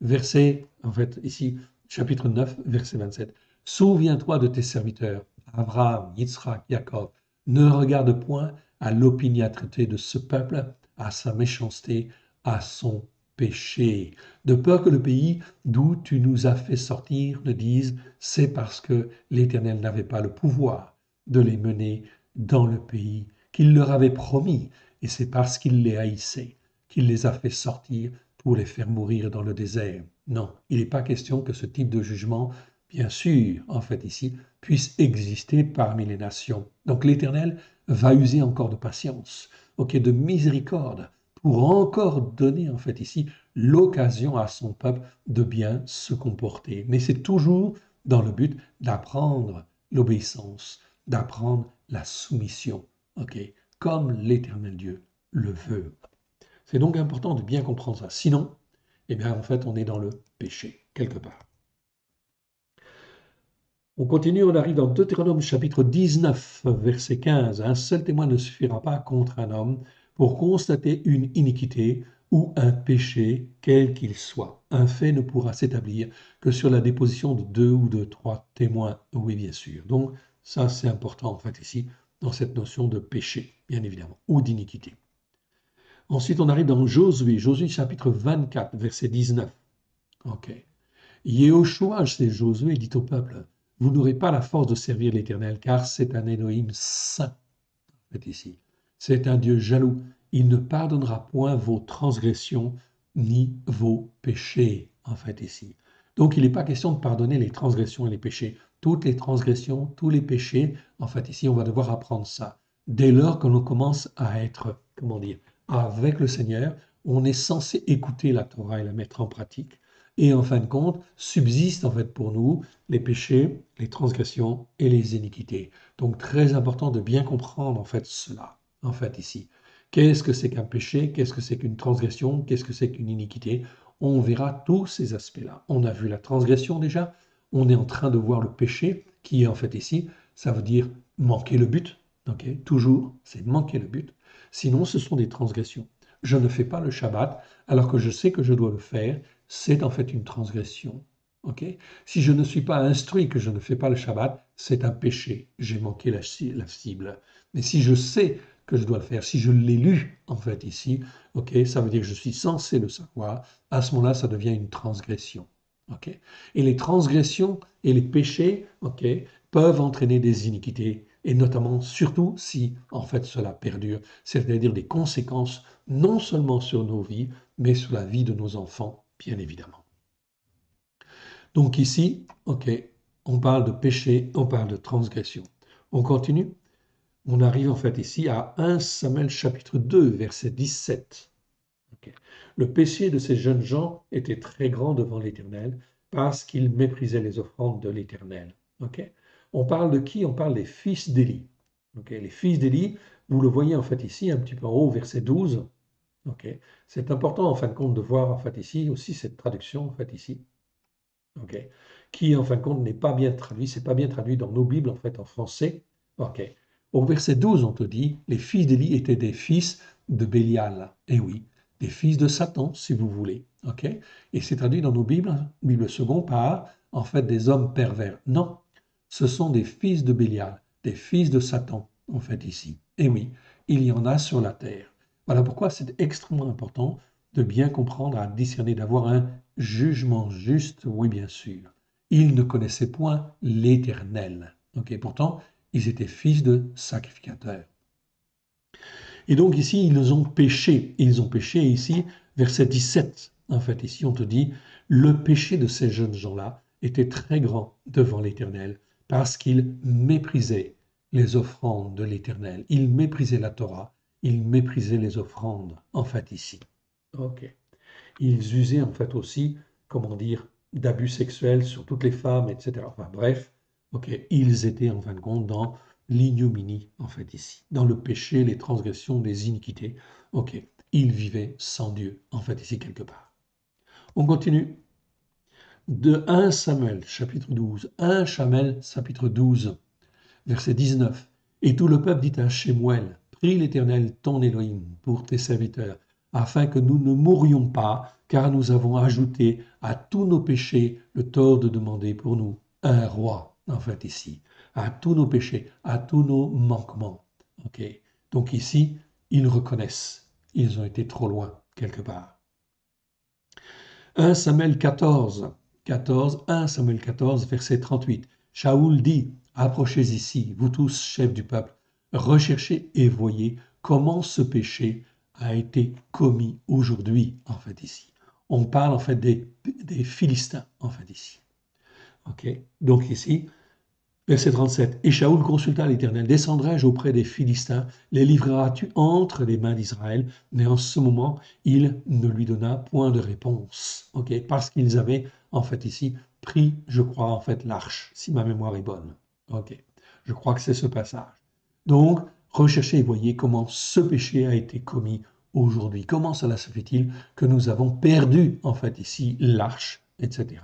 Verset, en fait, ici, chapitre 9, verset 27. Souviens-toi de tes serviteurs, Abraham, Yitzhak, Jacob. Ne regarde point à l'opiniâtreté de ce peuple, à sa méchanceté, à son péché, de peur que le pays d'où tu nous as fait sortir ne dise, c'est parce que l'Éternel n'avait pas le pouvoir de les mener dans le pays qu'il leur avait promis, et c'est parce qu'il les haïssait qu'il les a fait sortir pour les faire mourir dans le désert. Non, il n'est pas question que ce type de jugement, bien sûr, en fait ici, puisse exister parmi les nations. Donc l'Éternel va user encore de patience, ok, de miséricorde, pour encore donner en fait ici l'occasion à son peuple de bien se comporter. Mais c'est toujours dans le but d'apprendre l'obéissance, d'apprendre la soumission, ok, comme l'Éternel Dieu le veut. C'est donc important de bien comprendre ça. Sinon, eh bien, en fait, on est dans le péché, quelque part. On continue, on arrive dans Deutéronome chapitre 19, verset 15. Un seul témoin ne suffira pas contre un homme pour constater une iniquité ou un péché, quel qu'il soit. Un fait ne pourra s'établir que sur la déposition de 2 ou de 3 témoins. Oui, bien sûr. Donc, ça, c'est important, en fait, ici, dans cette notion de péché, bien évidemment, ou d'iniquité. Ensuite, on arrive dans Josué, Josué chapitre 24, verset 19. Ok. Yehoshua, c'est Josué, dit au peuple, vous n'aurez pas la force de servir l'Éternel, car c'est un Élohim saint. C'est ici. C'est un Dieu jaloux. Il ne pardonnera point vos transgressions ni vos péchés, en fait, ici. Donc, il n'est pas question de pardonner les transgressions et les péchés. Toutes les transgressions, tous les péchés, en fait, ici, on va devoir apprendre ça. Dès lors que l'on commence à être, comment dire, avec le Seigneur, on est censé écouter la Torah et la mettre en pratique. Et en fin de compte, subsistent en fait pour nous les péchés, les transgressions et les iniquités. Donc très important de bien comprendre en fait cela, en fait ici. Qu'est-ce que c'est qu'un péché? Qu'est-ce que c'est qu'une transgression? Qu'est-ce que c'est qu'une iniquité? On verra tous ces aspects-là. On a vu la transgression déjà, on est en train de voir le péché qui est en fait ici, ça veut dire manquer le but, ok? Toujours, c'est manquer le but. Sinon, ce sont des transgressions. Je ne fais pas le Shabbat alors que je sais que je dois le faire, c'est en fait une transgression. Okay? Si je ne suis pas instruit que je ne fais pas le Shabbat, c'est un péché. J'ai manqué la cible. Mais si je sais que je dois le faire, si je l'ai lu en fait ici, okay, ça veut dire que je suis censé le savoir. À ce moment-là, ça devient une transgression. Okay? Et les transgressions et les péchés okay, peuvent entraîner des iniquités, et notamment, surtout si en fait cela perdure, c'est-à-dire des conséquences non seulement sur nos vies, mais sur la vie de nos enfants, bien évidemment. Donc ici, ok, on parle de péché, on parle de transgression. On continue. On arrive en fait ici à 1 Samuel chapitre 2, verset 17. Okay. Le péché de ces jeunes gens était très grand devant l'Éternel parce qu'ils méprisaient les offrandes de l'Éternel. Okay. On parle de qui? On parle des fils d'Élie. Okay. Les fils d'Élie, vous le voyez en fait ici, un petit peu en haut, verset 12. Okay. C'est important en fin de compte de voir en fait ici aussi cette traduction en fait ici. Okay, qui en fin de compte n'est pas bien traduit, c'est pas bien traduit dans nos Bibles en fait en français. Ok. Au verset 12, on te dit, les fils d'Élie étaient des fils de Bélial. Eh oui, des fils de Satan, si vous voulez. Ok. Et c'est traduit dans nos Bibles, Bible seconde, par en fait des hommes pervers. Non, ce sont des fils de Bélial, des fils de Satan, en fait ici. Eh oui, il y en a sur la terre. Voilà pourquoi c'est extrêmement important de bien comprendre, à discerner, d'avoir un jugement juste, oui bien sûr. Ils ne connaissaient point l'Éternel. Okay, pourtant, ils étaient fils de sacrificateurs. Et donc ici, ils ont péché. Ils ont péché ici, verset 17. En fait, ici, on te dit, le péché de ces jeunes gens-là était très grand devant l'Éternel parce qu'ils méprisaient les offrandes de l'Éternel. Ils méprisaient la Torah. Ils méprisaient les offrandes, en fait, ici. Ok. Ils usaient en fait aussi, comment dire, d'abus sexuels sur toutes les femmes, etc. Enfin bref, Ok, ils étaient en fin de compte dans l'ignominie, en fait, ici, dans le péché, les transgressions, les iniquités. Ok, ils vivaient sans Dieu, en fait, ici, quelque part. On continue. De 1 Samuel, chapitre 12. 1 Samuel, chapitre 12, verset 19. Et tout le peuple dit à Shemuel, prie l'Éternel, ton Élohim, pour tes serviteurs, afin que nous ne mourions pas, car nous avons ajouté à tous nos péchés le tort de demander pour nous un roi, en fait, ici. À tous nos péchés, à tous nos manquements. Ok. Donc ici, ils reconnaissent, ils ont été trop loin, quelque part. 1 Samuel 14, 1 Samuel 14, verset 38. Shaoul dit, approchez ici, vous tous, chefs du peuple, recherchez et voyez comment ce péché a été commis aujourd'hui, en fait, ici. On parle, en fait, des Philistins, en fait, ici. OK? Donc, ici, verset 37. Et Shaoul consulta l'Éternel. Descendrai-je auprès des Philistins? Les livreras-tu entre les mains d'Israël? Mais en ce moment, il ne lui donna point de réponse. Ok, parce qu'ils avaient, en fait, ici, pris, je crois, en fait, l'arche, si ma mémoire est bonne. Ok, je crois que c'est ce passage. Donc, recherchez et voyez comment ce péché a été commis aujourd'hui. Comment cela se fait-il que nous avons perdu, en fait, ici, l'arche, etc.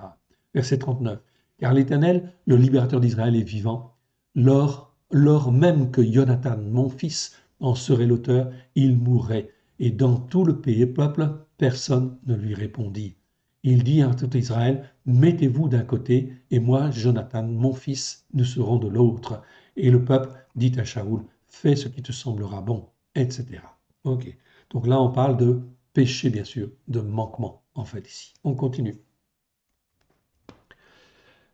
Verset 39. Car l'Éternel, le libérateur d'Israël, est vivant. Lors même que Jonathan, mon fils, en serait l'auteur, il mourrait. Et dans tout le pays peuple, personne ne lui répondit. Il dit à tout Israël, mettez-vous d'un côté, et moi, Jonathan, mon fils, nous serons de l'autre. Et le peuple dit à Shaoul, fais ce qui te semblera bon, etc. Ok. Donc là, on parle de péché, bien sûr, de manquement, en fait, ici. On continue.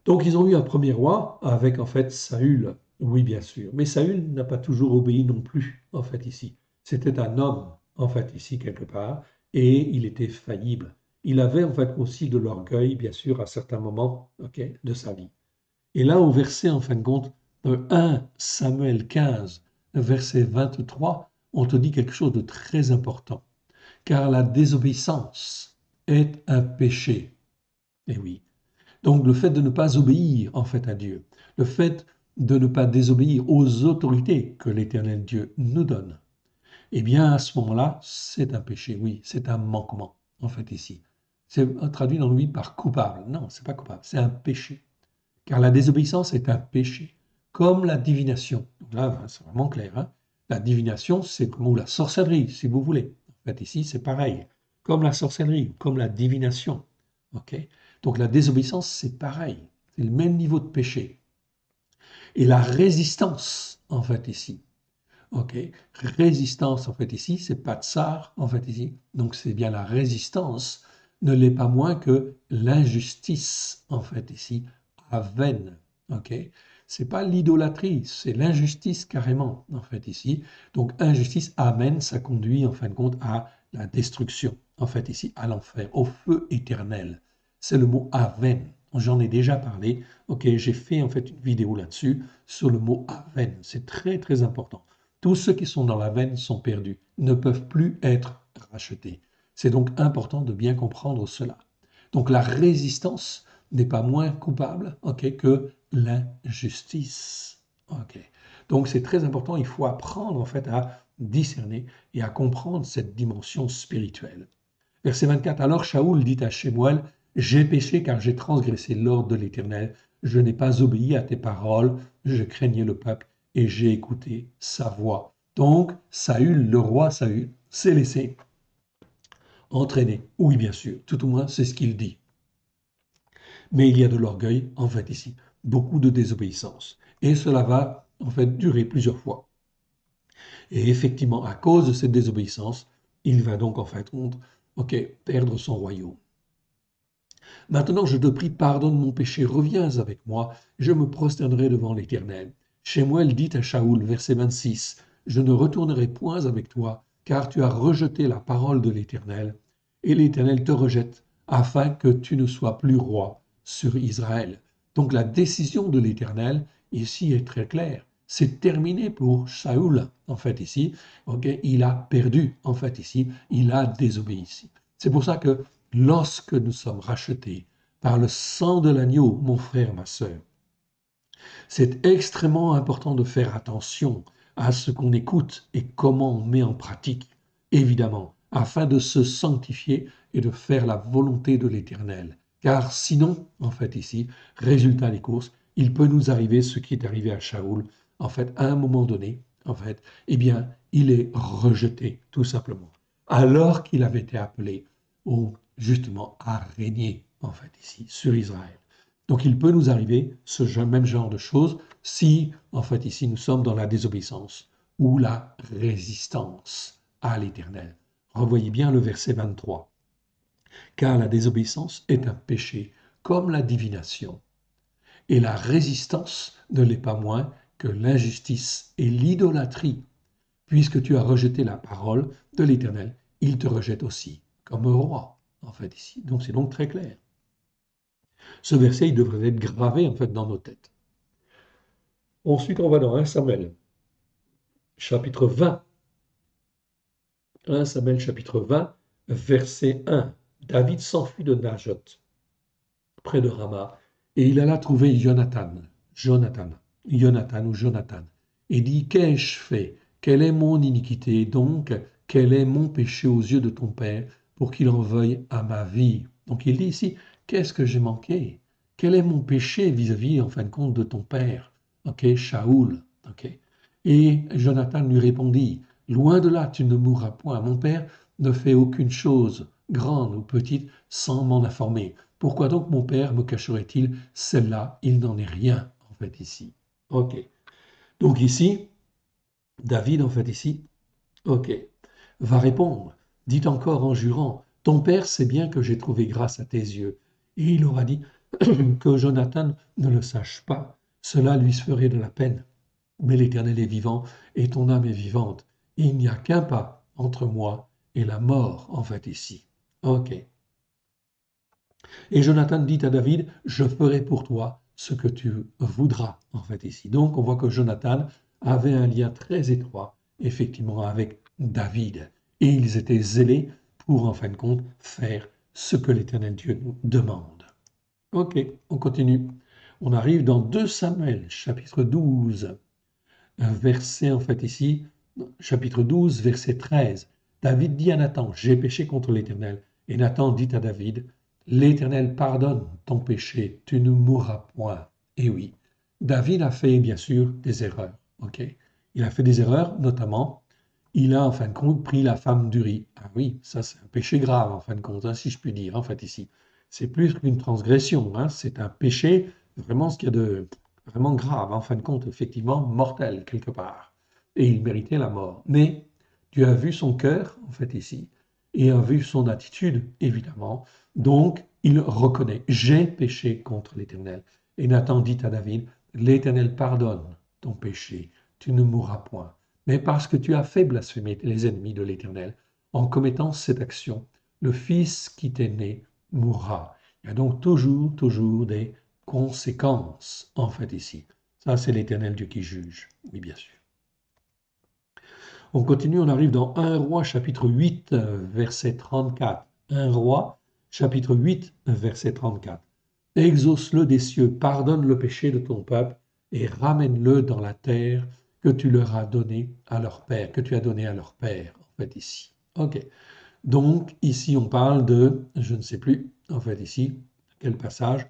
Donc ils ont eu un premier roi avec en fait Saül, oui bien sûr, mais Saül n'a pas toujours obéi non plus en fait ici. C'était un homme en fait ici quelque part et il était faillible. Il avait en fait aussi de l'orgueil bien sûr à certains moments ok, de sa vie. Et là au verset en fin de compte de 1 Samuel 15 verset 23, on te dit quelque chose de très important. Car la désobéissance est un péché. Et oui, donc le fait de ne pas obéir en fait à Dieu, le fait de ne pas désobéir aux autorités que l'Éternel Dieu nous donne, eh bien à ce moment-là, c'est un péché, oui, c'est un manquement en fait ici. C'est traduit dans le livre par coupable. Non, c'est pas coupable, c'est un péché. Car la désobéissance est un péché, comme la divination. Donc là, ben, c'est vraiment clair. Hein. La divination, c'est comme ou la sorcellerie, si vous voulez. En fait, ici, c'est pareil. Comme la sorcellerie, comme la divination. Ok. Donc la désobéissance, c'est pareil. C'est le même niveau de péché. Et la résistance, en fait, ici. Ok. Résistance, en fait, ici, c'est pas tsar, en fait, ici. Donc c'est bien la résistance, ne l'est pas moins que l'injustice, en fait, ici, à veine. Ok. C'est pas l'idolâtrie, c'est l'injustice carrément, en fait, ici. Donc injustice, amen, ça conduit, en fin de compte, à la destruction, en fait, ici, à l'enfer, au feu éternel. C'est le mot aven. J'en ai déjà parlé. Ok, j'ai fait en fait une vidéo là-dessus sur le mot aven. C'est très très important. Tous ceux qui sont dans la veine sont perdus, ne peuvent plus être rachetés. C'est donc important de bien comprendre cela. Donc la résistance n'est pas moins coupable ok, que l'injustice. Ok. Donc c'est très important, il faut apprendre en fait à discerner et à comprendre cette dimension spirituelle. Verset 24, alors Shaoul dit à Shemuel, j'ai péché car j'ai transgressé l'ordre de l'Éternel, je n'ai pas obéi à tes paroles, je craignais le peuple et j'ai écouté sa voix. Donc Saül, le roi Saül, s'est laissé entraîner. Oui, bien sûr, tout au moins c'est ce qu'il dit. Mais il y a de l'orgueil, en fait, ici, beaucoup de désobéissance. Et cela va, en fait, durer plusieurs fois. Et effectivement, à cause de cette désobéissance, il va donc, en fait, ok, perdre son royaume. Maintenant, je te prie, pardonne mon péché, reviens avec moi, je me prosternerai devant l'Éternel. Shemuel dit à Shaoul, verset 26, je ne retournerai point avec toi, car tu as rejeté la parole de l'Éternel, et l'Éternel te rejette, afin que tu ne sois plus roi sur Israël. Donc la décision de l'Éternel ici est très claire. C'est terminé pour Shaoul, en fait, ici. Okay, il a perdu, en fait, ici. Il a désobéi ici. C'est pour ça que lorsque nous sommes rachetés par le sang de l'agneau, mon frère, ma sœur, C'est extrêmement important de faire attention à ce qu'on écoute et comment on met en pratique, évidemment, afin de se sanctifier et de faire la volonté de l'Éternel. Car sinon, en fait, ici, résultat des courses, il peut nous arriver ce qui est arrivé à Shaoul. En fait, à un moment donné, en fait, eh bien, il est rejeté, tout simplement, alors qu'il avait été appelé, justement, à régner, en fait, ici, sur Israël. Donc il peut nous arriver ce même genre de choses si, en fait, ici, nous sommes dans la désobéissance ou la résistance à l'Éternel. Revoyez bien le verset 23. Car la désobéissance est un péché comme la divination, et la résistance ne l'est pas moins que l'injustice et l'idolâtrie. Puisque tu as rejeté la parole de l'Éternel, il te rejette aussi comme roi, en fait, ici. Donc c'est donc très clair. Ce verset, il devrait être gravé, en fait, dans nos têtes. Ensuite, on va dans 1 Samuel, chapitre 20. 1 Samuel, chapitre 20, verset 1. David s'enfuit de Najot, près de Rama, et il alla trouver Jonathan, et dit, qu'ai-je fait? Quelle est mon iniquité? Donc, quel est mon péché aux yeux de ton Père, pour qu'il en veuille à ma vie? Donc il dit ici, qu'est-ce que j'ai manqué? Quel est mon péché vis-à-vis, en fin de compte, de ton Père? Ok, Shaoul. Ok. Et Jonathan lui répondit, loin de là, tu ne mourras point. Mon Père ne fait aucune chose, grande ou petite, sans m'en informer. Pourquoi donc mon Père me cacherait-il celle-là? Il n'en est rien, en fait, ici. Ok. Donc ici, David, en fait, ici, ok, va répondre, dit encore en jurant, ton Père sait bien que j'ai trouvé grâce à tes yeux. Et il aura dit que Jonathan ne le sache pas. Cela lui ferait de la peine. Mais l'Éternel est vivant et ton âme est vivante. Il n'y a qu'un pas entre moi et la mort, en fait, ici. Ok. Et Jonathan dit à David, je ferai pour toi ce que tu voudras, en fait, ici. Donc, on voit que Jonathan avait un lien très étroit, effectivement, avec David. Et ils étaient zélés pour, en fin de compte, faire ce que l'Éternel Dieu nous demande. Ok, on continue. On arrive dans 2 Samuel, chapitre 12, verset, en fait, ici, chapitre 12, verset 13. David dit à Nathan, j'ai péché contre l'Éternel. Et Nathan dit à David, l'Éternel pardonne ton péché, tu ne mourras point. Et oui, David a fait bien sûr des erreurs. Ok, il a fait des erreurs, notamment, il a en fin de compte pris la femme d'Uri. Ah oui, ça c'est un péché grave en fin de compte, hein, si je puis dire, en fait ici. C'est plus qu'une transgression, hein, c'est un péché vraiment ce qu'il y a de vraiment grave, en fin de compte, effectivement mortel quelque part. Et il méritait la mort. Mais Dieu a vu son cœur, en fait ici, et a vu son attitude, évidemment. Donc, il reconnaît, j'ai péché contre l'Éternel. Et Nathan dit à David, l'Éternel pardonne ton péché, tu ne mourras point. Mais parce que tu as fait blasphémer les ennemis de l'Éternel, en commettant cette action, le fils qui t'est né mourra. Il y a donc toujours des conséquences, en fait, ici. Ça, c'est l'Éternel Dieu qui juge. Oui, bien sûr. On continue, on arrive dans 1 Roi, chapitre 8, verset 34. 1 Roi, chapitre 8, verset 34. Exauce-le des cieux, pardonne le péché de ton peuple et ramène-le dans la terre que tu leur as donnée à leur père, que tu as donné à leur père, en fait, ici. Ok. Donc, ici, on parle de, je ne sais plus, en fait, ici, quel passage.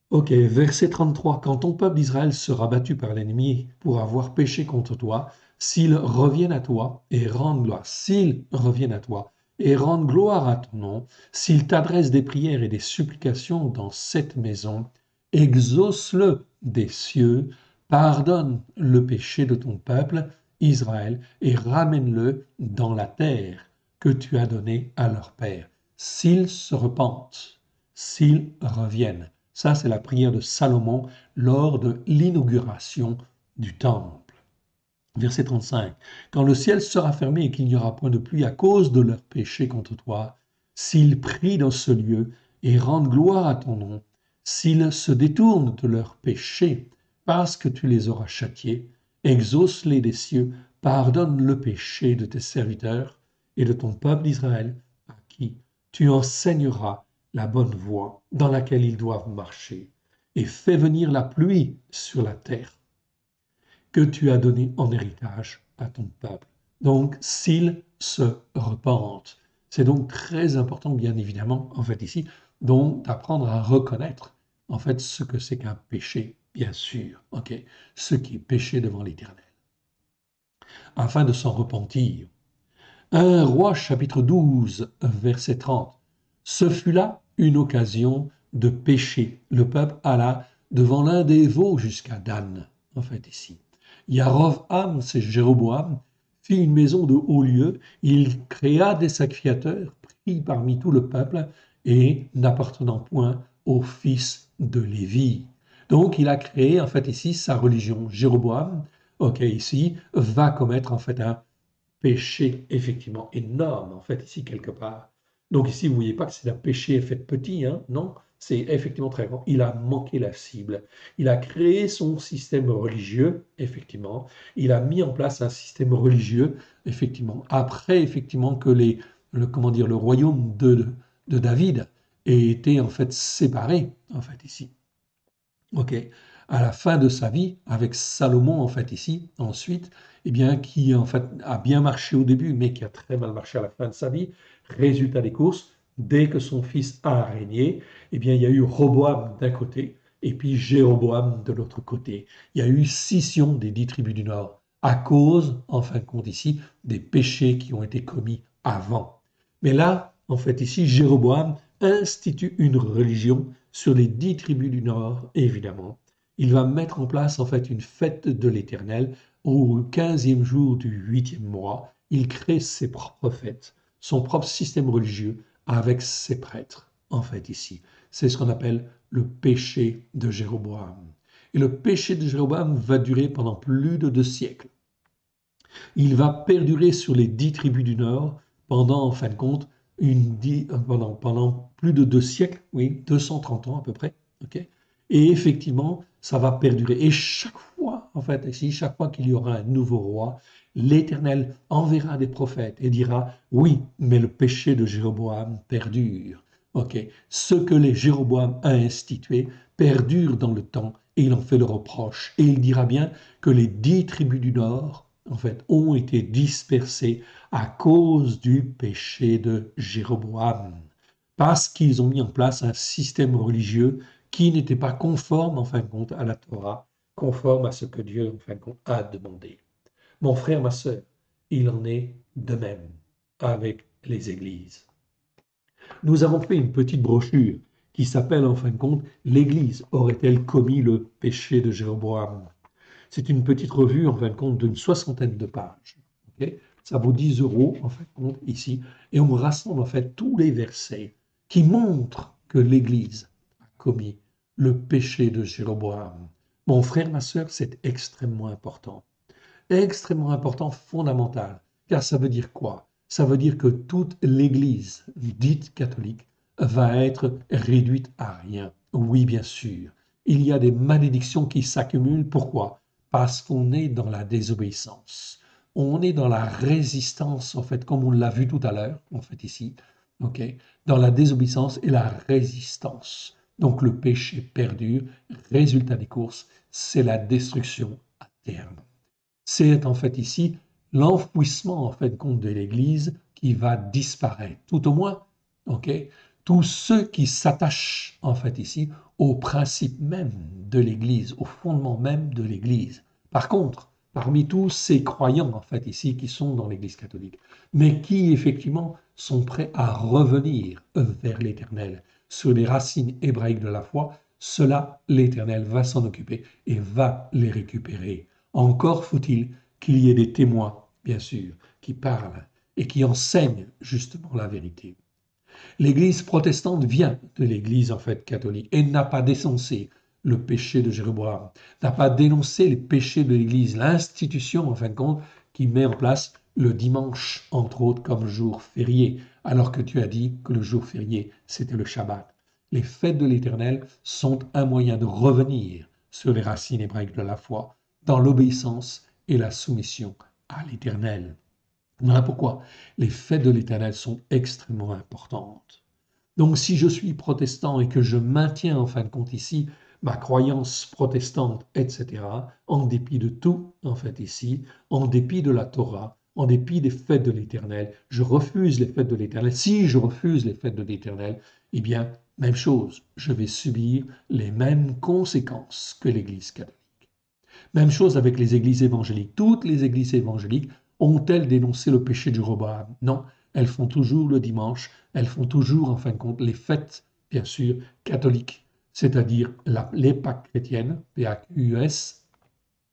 Ok, verset 33. Quand ton peuple d'Israël sera battu par l'ennemi pour avoir péché contre toi, s'ils reviennent à toi et rendent gloire, s'ils reviennent à toi et rendent gloire à ton nom, s'ils t'adressent des prières et des supplications dans cette maison, exauce-le des cieux, pardonne le péché de ton peuple, Israël, et ramène-le dans la terre que tu as donnée à leur père. S'ils se repentent, s'ils reviennent. Ça, c'est la prière de Salomon lors de l'inauguration du temple. Verset 35. Quand le ciel sera fermé et qu'il n'y aura point de pluie à cause de leur péché contre toi, s'ils prient dans ce lieu et rendent gloire à ton nom, s'ils se détournent de leur péché parce que tu les auras châtiés, exauce-les des cieux, pardonne le péché de tes serviteurs et de ton peuple d'Israël, à qui tu enseigneras la bonne voie dans laquelle ils doivent marcher. et fais venir la pluie sur la terre que tu as donnée en héritage à ton peuple. Donc, s'ils se repentent. C'est donc très important, bien évidemment, en fait, ici, donc d'apprendre à reconnaître, en fait, ce que c'est qu'un péché, bien sûr, ok, ce qui est péché devant l'Éternel, afin de s'en repentir. 1 Roi chapitre 12, verset 30. Ce fut là une occasion de pécher. Le peuple alla devant l'un des veaux jusqu'à Dan, en fait ici. Yarovam, c'est Jéroboam, fit une maison de haut lieu, il créa des sacrificateurs pris parmi tout le peuple et n'appartenant point aux fils de Lévi. Donc il a créé en fait ici sa religion. Jéroboam, ok, ici, va commettre en fait un péché effectivement énorme, en fait, ici quelque part. Donc ici, vous ne voyez pas que c'est un péché fait petit, hein? Non, c'est effectivement très grand. Il a manqué la cible. Il a créé son système religieux, effectivement. Il a mis en place un système religieux, effectivement, après, effectivement, que comment dire, le royaume de David ait été, en fait, séparé, en fait, ici. OK. À la fin de sa vie, avec Salomon, en fait, ici, ensuite, eh bien, qui, en fait, a bien marché au début, mais qui a très mal marché à la fin de sa vie. Résultat des courses, dès que son fils a régné, eh bien, il y a eu Roboam d'un côté, et puis Jéroboam de l'autre côté. Il y a eu scission des 10 tribus du Nord, à cause, en fin de compte, ici, des péchés qui ont été commis avant. Mais là, en fait, ici, Jéroboam institue une religion sur les 10 tribus du Nord, évidemment. Il va mettre en place en fait une fête de l'Éternel au 15e jour du 8e mois. Il crée ses propres fêtes, son propre système religieux avec ses prêtres, en fait ici. C'est ce qu'on appelle le péché de Jéroboam. Et le péché de Jéroboam va durer pendant plus de 2 siècles. Il va perdurer sur les 10 tribus du Nord pendant, en fin de compte, pendant plus de 2 siècles, oui, 230 ans à peu près. Okay, et effectivement, ça va perdurer. Et chaque fois, en fait, ici, chaque fois qu'il y aura un nouveau roi, l'Éternel enverra des prophètes et dira, oui, mais le péché de Jéroboam perdure. Okay, ce que les Jéroboam a institué perdure dans le temps et il en fait le reproche. Et il dira bien que les 10 tribus du Nord, en fait, ont été dispersés à cause du péché de Jéroboam, parce qu'ils ont mis en place un système religieux qui n'était pas conforme, en fin de compte, à la Torah, conforme à ce que Dieu, en fin de compte, a demandé. Mon frère, ma sœur, il en est de même avec les églises. Nous avons fait une petite brochure qui s'appelle, en fin de compte, l'Église aurait-elle commis le péché de Jéroboam? C'est une petite revue, en fin de compte, d'une 60aine de pages. Okay, ça vaut 10 euros, en fin de compte, ici. Et on rassemble, en fait, tous les versets qui montrent que l'Église a commis le péché de Jéroboam. Mon frère, ma sœur, c'est extrêmement important. Extrêmement important, fondamental. Car ça veut dire quoi? Ça veut dire que toute l'Église dite catholique va être réduite à rien. Oui, bien sûr. Il y a des malédictions qui s'accumulent. Pourquoi? Parce qu'on est dans la désobéissance. On est dans la résistance, en fait, comme on l'a vu tout à l'heure, en fait, ici, ok, dans la désobéissance et la résistance. Donc le péché perdure, résultat des courses, c'est la destruction à terme. C'est en fait ici l'enfouissement en fait compte de l'Église qui va disparaître. Tout au moins, ok, tous ceux qui s'attachent en fait ici au principe même de l'Église, au fondement même de l'Église. Par contre, parmi tous ces croyants en fait ici qui sont dans l'Église catholique, mais qui effectivement sont prêts à revenir vers l'Éternel sur les racines hébraïques de la foi, cela l'Éternel va s'en occuper et va les récupérer. Encore faut-il qu'il y ait des témoins, bien sûr, qui parlent et qui enseignent justement la vérité. L'Église protestante vient de l'Église en fait catholique et n'a pas dénoncé le péché de Jéroboam, n'a pas dénoncé les péchés de l'Église, l'institution en fin de compte qui met en place le dimanche entre autres comme jour férié, alors que tu as dit que le jour férié c'était le Shabbat. Les fêtes de l'Éternel sont un moyen de revenir sur les racines hébraïques de la foi, dans l'obéissance et la soumission à l'Éternel. Voilà pourquoi les fêtes de l'Éternel sont extrêmement importantes. Donc si je suis protestant et que je maintiens en fin de compte ici ma croyance protestante, etc., en dépit de tout, en fait, ici, en dépit de la Torah, en dépit des fêtes de l'Éternel, je refuse les fêtes de l'Éternel. Si je refuse les fêtes de l'Éternel, eh bien, même chose, je vais subir les mêmes conséquences que l'Église catholique. Même chose avec les églises évangéliques. Toutes les églises évangéliques ont-elles dénoncé le péché de Jéroboam? Non, elles font toujours le dimanche, elles font toujours, en fin de compte, les fêtes, bien sûr, catholiques, c'est-à-dire les Pâques chrétiennes, P-A-Q-U-S.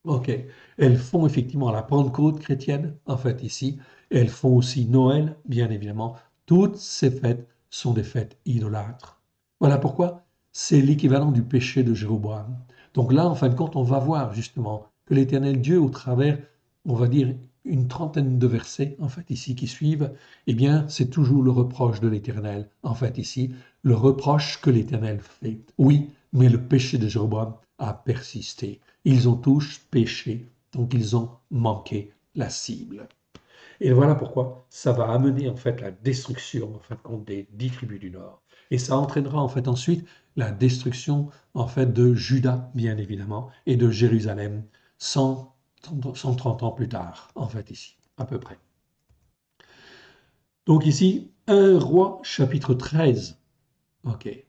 Ok, elles font effectivement la Pentecôte chrétienne, en fait, ici. Elles font aussi Noël, bien évidemment. Toutes ces fêtes sont des fêtes idolâtres. Voilà pourquoi c'est l'équivalent du péché de Jéroboam. Donc là, en fin de compte, on va voir justement que l'Éternel Dieu, au travers, on va dire, une trentaine de versets, en fait, ici, qui suivent, eh bien, c'est toujours le reproche de l'Éternel, en fait, ici, le reproche que l'Éternel fait. Oui, mais le péché de Jéroboam a persisté. Ils ont tous péché, donc ils ont manqué la cible. Et voilà pourquoi ça va amener en fait la destruction en fin de compte des 10 tribus du Nord. Et ça entraînera en fait ensuite la destruction en fait de Juda, bien évidemment, et de Jérusalem 130 ans plus tard, en fait ici, à peu près. Donc ici, 1 Roi chapitre 13, ok,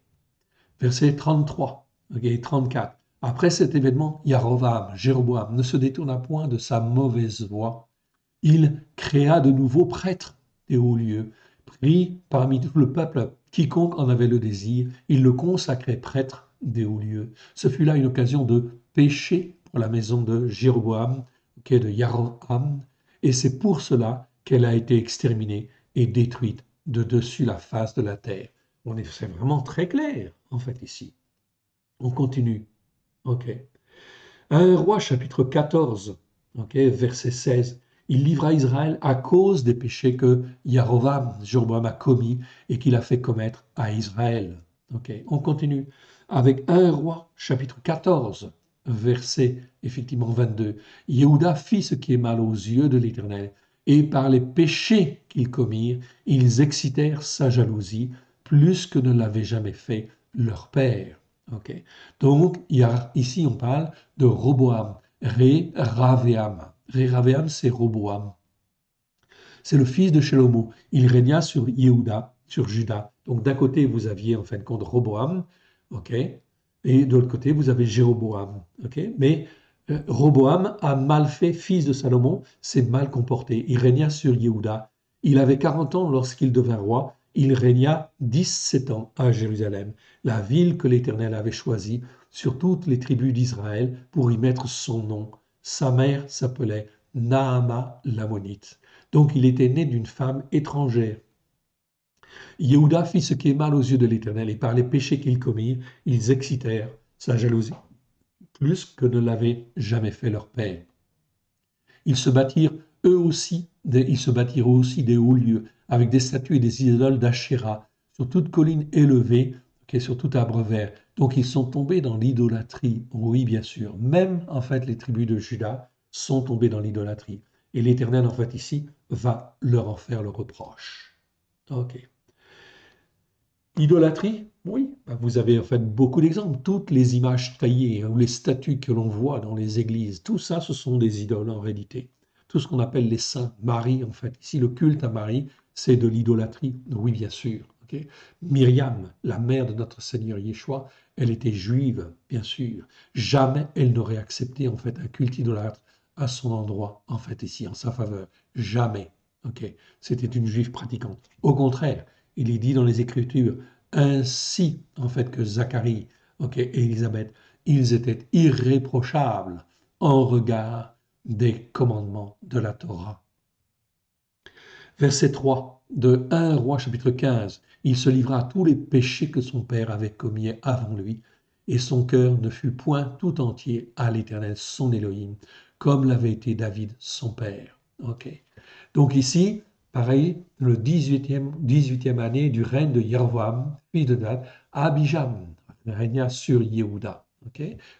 verset 33, ok, 34. Après cet événement, Jéroboam, ne se détourna point de sa mauvaise voie. Il créa de nouveaux prêtres des hauts lieux, pris parmi tout le peuple, quiconque en avait le désir, il le consacrait prêtre des hauts lieux. Ce fut là une occasion de péché pour la maison de Jéroboam, qui est de Yaroam, et c'est pour cela qu'elle a été exterminée et détruite de dessus la face de la terre. C'est vraiment très clair, en fait, ici. On continue. OK. 1 Roi chapitre 14, okay, verset 16. Il livra Israël à cause des péchés que Jéroboam a commis et qu'il a fait commettre à Israël. Okay. On continue avec 1 Roi chapitre 14, verset effectivement 22. Yehuda fit ce qui est mal aux yeux de l'Éternel, et par les péchés qu'ils commirent, ils excitèrent sa jalousie plus que ne l'avait jamais fait leur père. Okay. Donc, ici, on parle de Roboam, Ré-Ravéam. Ré-Ravéam, c'est Roboam. C'est le fils de Shelomo. Il régna sur Yehuda, sur Juda. Donc, d'un côté, vous aviez en fin de compte Roboam, ok, et de l'autre côté, vous avez Jéroboam, ok. Mais Roboam a mal fait, fils de Salomon, s'est mal comporté. Il régna sur Yehuda. Il avait 40 ans lorsqu'il devint roi. Il régna 17 ans à Jérusalem, la ville que l'Éternel avait choisie sur toutes les tribus d'Israël pour y mettre son nom. Sa mère s'appelait Naama l'Ammonite. Donc il était né d'une femme étrangère. Yehuda fit ce qui est mal aux yeux de l'Éternel, et par les péchés qu'ils commirent, ils excitèrent sa jalousie, plus que ne l'avait jamais fait leur père. Ils se bâtirent aussi des hauts lieux, avec des statues et des idoles d'Ashéra, sur toute colline élevée, sur tout arbre vert. Donc ils sont tombés dans l'idolâtrie, oui bien sûr. Même en fait les tribus de Juda sont tombées dans l'idolâtrie. Et l'Éternel en fait ici va leur en faire le reproche. Ok. Idolâtrie, oui, vous avez en fait beaucoup d'exemples. Toutes les images taillées ou les statues que l'on voit dans les églises, tout ça, ce sont des idoles en réalité. Tout ce qu'on appelle les saints, Marie en fait. Ici, le culte à Marie, c'est de l'idolâtrie, oui bien sûr. Okay. Myriam, la mère de notre Seigneur Yeshua, elle était juive, bien sûr. Jamais elle n'aurait accepté en fait un culte idolâtre à son endroit, en fait ici, en sa faveur. Jamais. Okay. C'était une juive pratiquante. Au contraire, il est dit dans les Écritures, ainsi en fait que Zacharie, et Élisabeth, ils étaient irréprochables en regard des commandements de la Torah. Verset 3 de 1 Roi chapitre 15, il se livra à tous les péchés que son père avait commis avant lui, et son cœur ne fut point tout entier à l'Éternel son Élohim, comme l'avait été David son père. Donc ici, pareil, le 18e année du règne de Jéroboam, fils de David, Abijam régna sur Yehuda.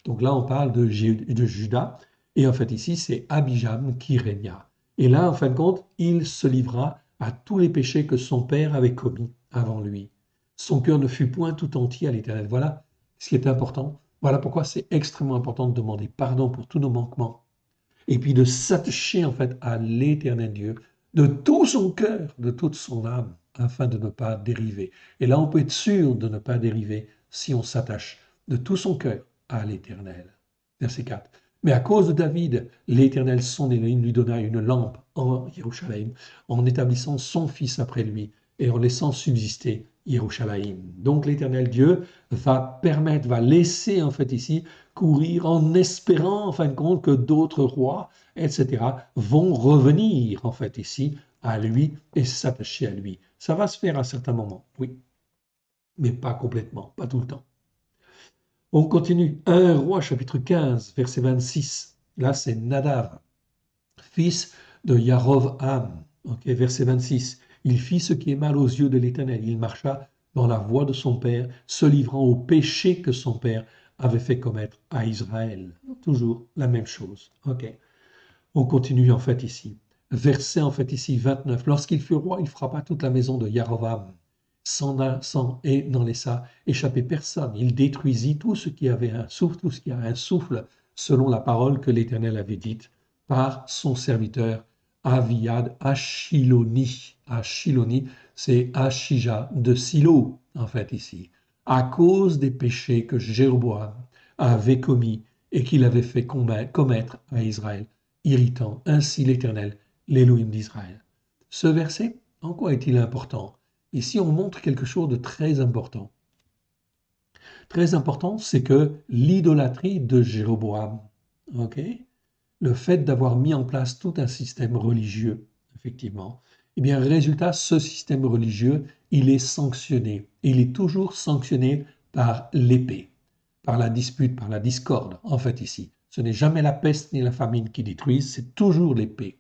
Donc là, on parle de Juda, et en fait ici, c'est Abijam qui régna. Et là, en fin de compte, il se livra à tous les péchés que son père avait commis avant lui. Son cœur ne fut point tout entier à l'Éternel. Voilà ce qui est important, Voilà pourquoi c'est extrêmement important de demander pardon pour tous nos manquements et puis de s'attacher en fait à l'Éternel Dieu de tout son cœur, de toute son âme, afin de ne pas dériver. Et là, on peut être sûr de ne pas dériver si on s'attache de tout son cœur à l'Éternel. Verset 4. Mais à cause de David, l'Éternel, son Élohim, lui donna une lampe en Jérusalem, en établissant son fils après lui et en laissant subsister Jérusalem. Donc l'Éternel Dieu va laisser en fait ici courir en espérant en fin de compte que d'autres rois, etc., vont revenir en fait ici à lui et s'attacher à lui. Ça va se faire à certains moments, oui, mais pas complètement, pas tout le temps. On continue. 1 Roi chapitre 15, verset 26. Là, c'est Nadav, fils de Yarovam. Okay, verset 26. Il fit ce qui est mal aux yeux de l'Éternel. Il marcha dans la voie de son père, se livrant au péché que son père avait fait commettre à Israël. Toujours la même chose. Okay. On continue en fait ici. Verset en fait ici 29. Lorsqu'il fut roi, il frappa toute la maison de Yarovam et n'en laissa échapper personne. Il détruisit tout ce qui avait un souffle, tout ce qui a un souffle, selon la parole que l'Éternel avait dite par son serviteur Aviad Ashiloni. Ashiloni, c'est Ashija de Silo, en fait, ici, à cause des péchés que Jéroboam avait commis et qu'il avait fait commettre à Israël, irritant ainsi l'Éternel, l'Élohim d'Israël. Ce verset, en quoi est-il important? Ici, on montre quelque chose de très important. Très important, c'est que l'idolâtrie de Jéroboam, okay, le fait d'avoir mis en place tout un système religieux, effectivement, eh bien, résultat, ce système religieux, il est sanctionné. Il est toujours sanctionné par l'épée, par la dispute, par la discorde, en fait, ici. Ce n'est jamais la peste ni la famine qui détruisent, c'est toujours l'épée.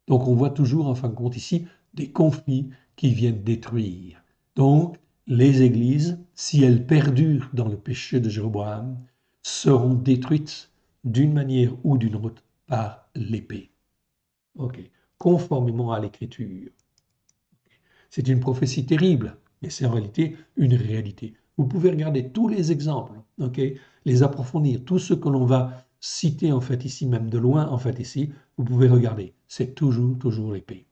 Donc, on voit toujours, en fin de compte, ici, des conflits qui viennent détruire. Donc, les églises, si elles perdurent dans le péché de Jéroboam, seront détruites d'une manière ou d'une autre par l'épée. Ok, conformément à l'écriture. C'est une prophétie terrible, mais c'est en réalité une réalité. Vous pouvez regarder tous les exemples, ok, les approfondir, tout ce que l'on va citer en fait ici, même de loin en fait ici, vous pouvez regarder. C'est toujours l'épée.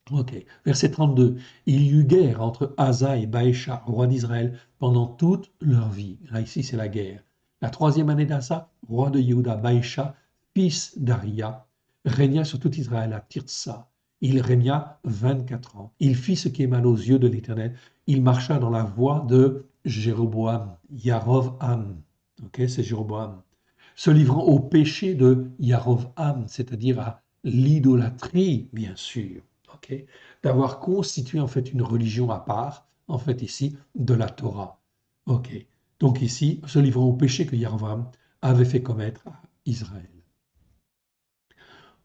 Ok, verset 32. Il y eut guerre entre Asa et Baécha, roi d'Israël, pendant toute leur vie. Là, ici, c'est la guerre. La troisième année d'Asa, roi de Yehuda, Baécha, fils d'Aria, régna sur tout Israël à Tirtsa. Il régna 24 ans. Il fit ce qui est mal aux yeux de l'Éternel. Il marcha dans la voie de Jéroboam, Yarovam. Ok, c'est Jéroboam. Se livrant au péché de Yarovam, c'est-à-dire à l'idolâtrie, bien sûr. Okay, d'avoir constitué en fait une religion à part, en fait ici, de la Torah. Ok, donc ici, se livrant au péché que Yarovam avait fait commettre à Israël.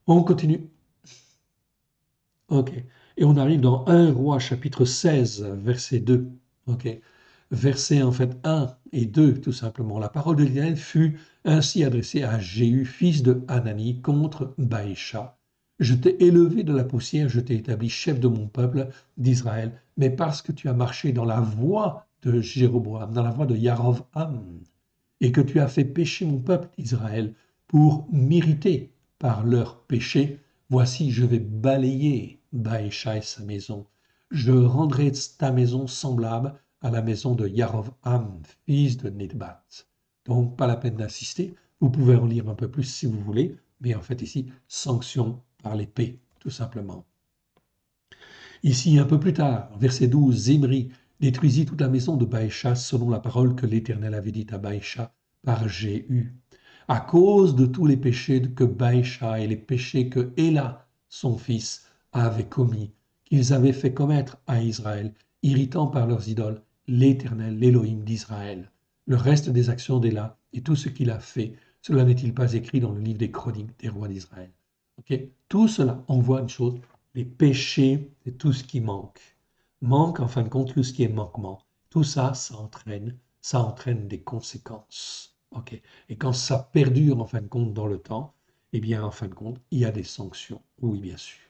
On continue. Ok, et on arrive dans 1 Roi chapitre 16, verset 2. Ok, verset en fait 1 et 2, tout simplement. La parole de l'Éternel fut ainsi adressée à Jéhu, fils de Hanani, contre Baécha. Je t'ai élevé de la poussière, je t'ai établi chef de mon peuple d'Israël, mais parce que tu as marché dans la voie de Jéroboam, dans la voie de Yarovam, et que tu as fait pécher mon peuple d'Israël pour m'irriter par leurs péchés, voici, je vais balayer Baécha et sa maison. Je rendrai ta maison semblable à la maison de Yarovam, fils de Nedbat. Donc, pas la peine d'insister. Vous pouvez en lire un peu plus si vous voulez, mais en fait ici, sanction par l'épée, tout simplement. Ici, un peu plus tard, verset 12, Zimri détruisit toute la maison de Baécha selon la parole que l'Éternel avait dite à Baécha par Jéhu. À cause de tous les péchés que Baécha et les péchés que Éla, son fils, avait commis, qu'ils avaient fait commettre à Israël, irritant par leurs idoles l'Éternel, l'Élohim d'Israël. Le reste des actions d'Éla et tout ce qu'il a fait, cela n'est-il pas écrit dans le livre des chroniques des rois d'Israël? Okay. Tout cela, on voit une chose, les péchés, c'est tout ce qui manque. Manque, en fin de compte, tout ce qui est manquement. Tout ça, ça entraîne des conséquences. Okay. Et quand ça perdure, en fin de compte, dans le temps, eh bien, en fin de compte, il y a des sanctions. Oui, bien sûr.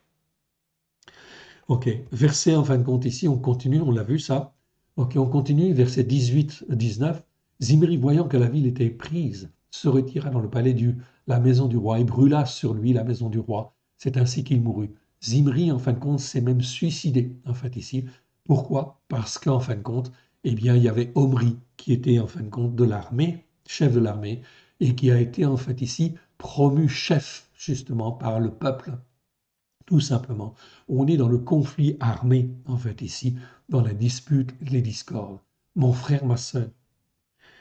Ok, verset, en fin de compte, ici, on continue, on l'a vu ça. Ok, on continue, verset 18-19. Zimri, voyant que la ville était prise, se retira dans le palais la maison du roi et brûla sur lui la maison du roi. C'est ainsi qu'il mourut. Zimri, en fin de compte, s'est même suicidé, en fait, ici. Pourquoi? Parce qu'en fin de compte, eh bien, il y avait Omri qui était, en fin de compte, de l'armée, chef de l'armée, et qui a été, en fait, ici, promu chef, justement, par le peuple, tout simplement. On est dans le conflit armé, en fait, ici, dans la dispute, les discordes. Mon frère, ma sœur,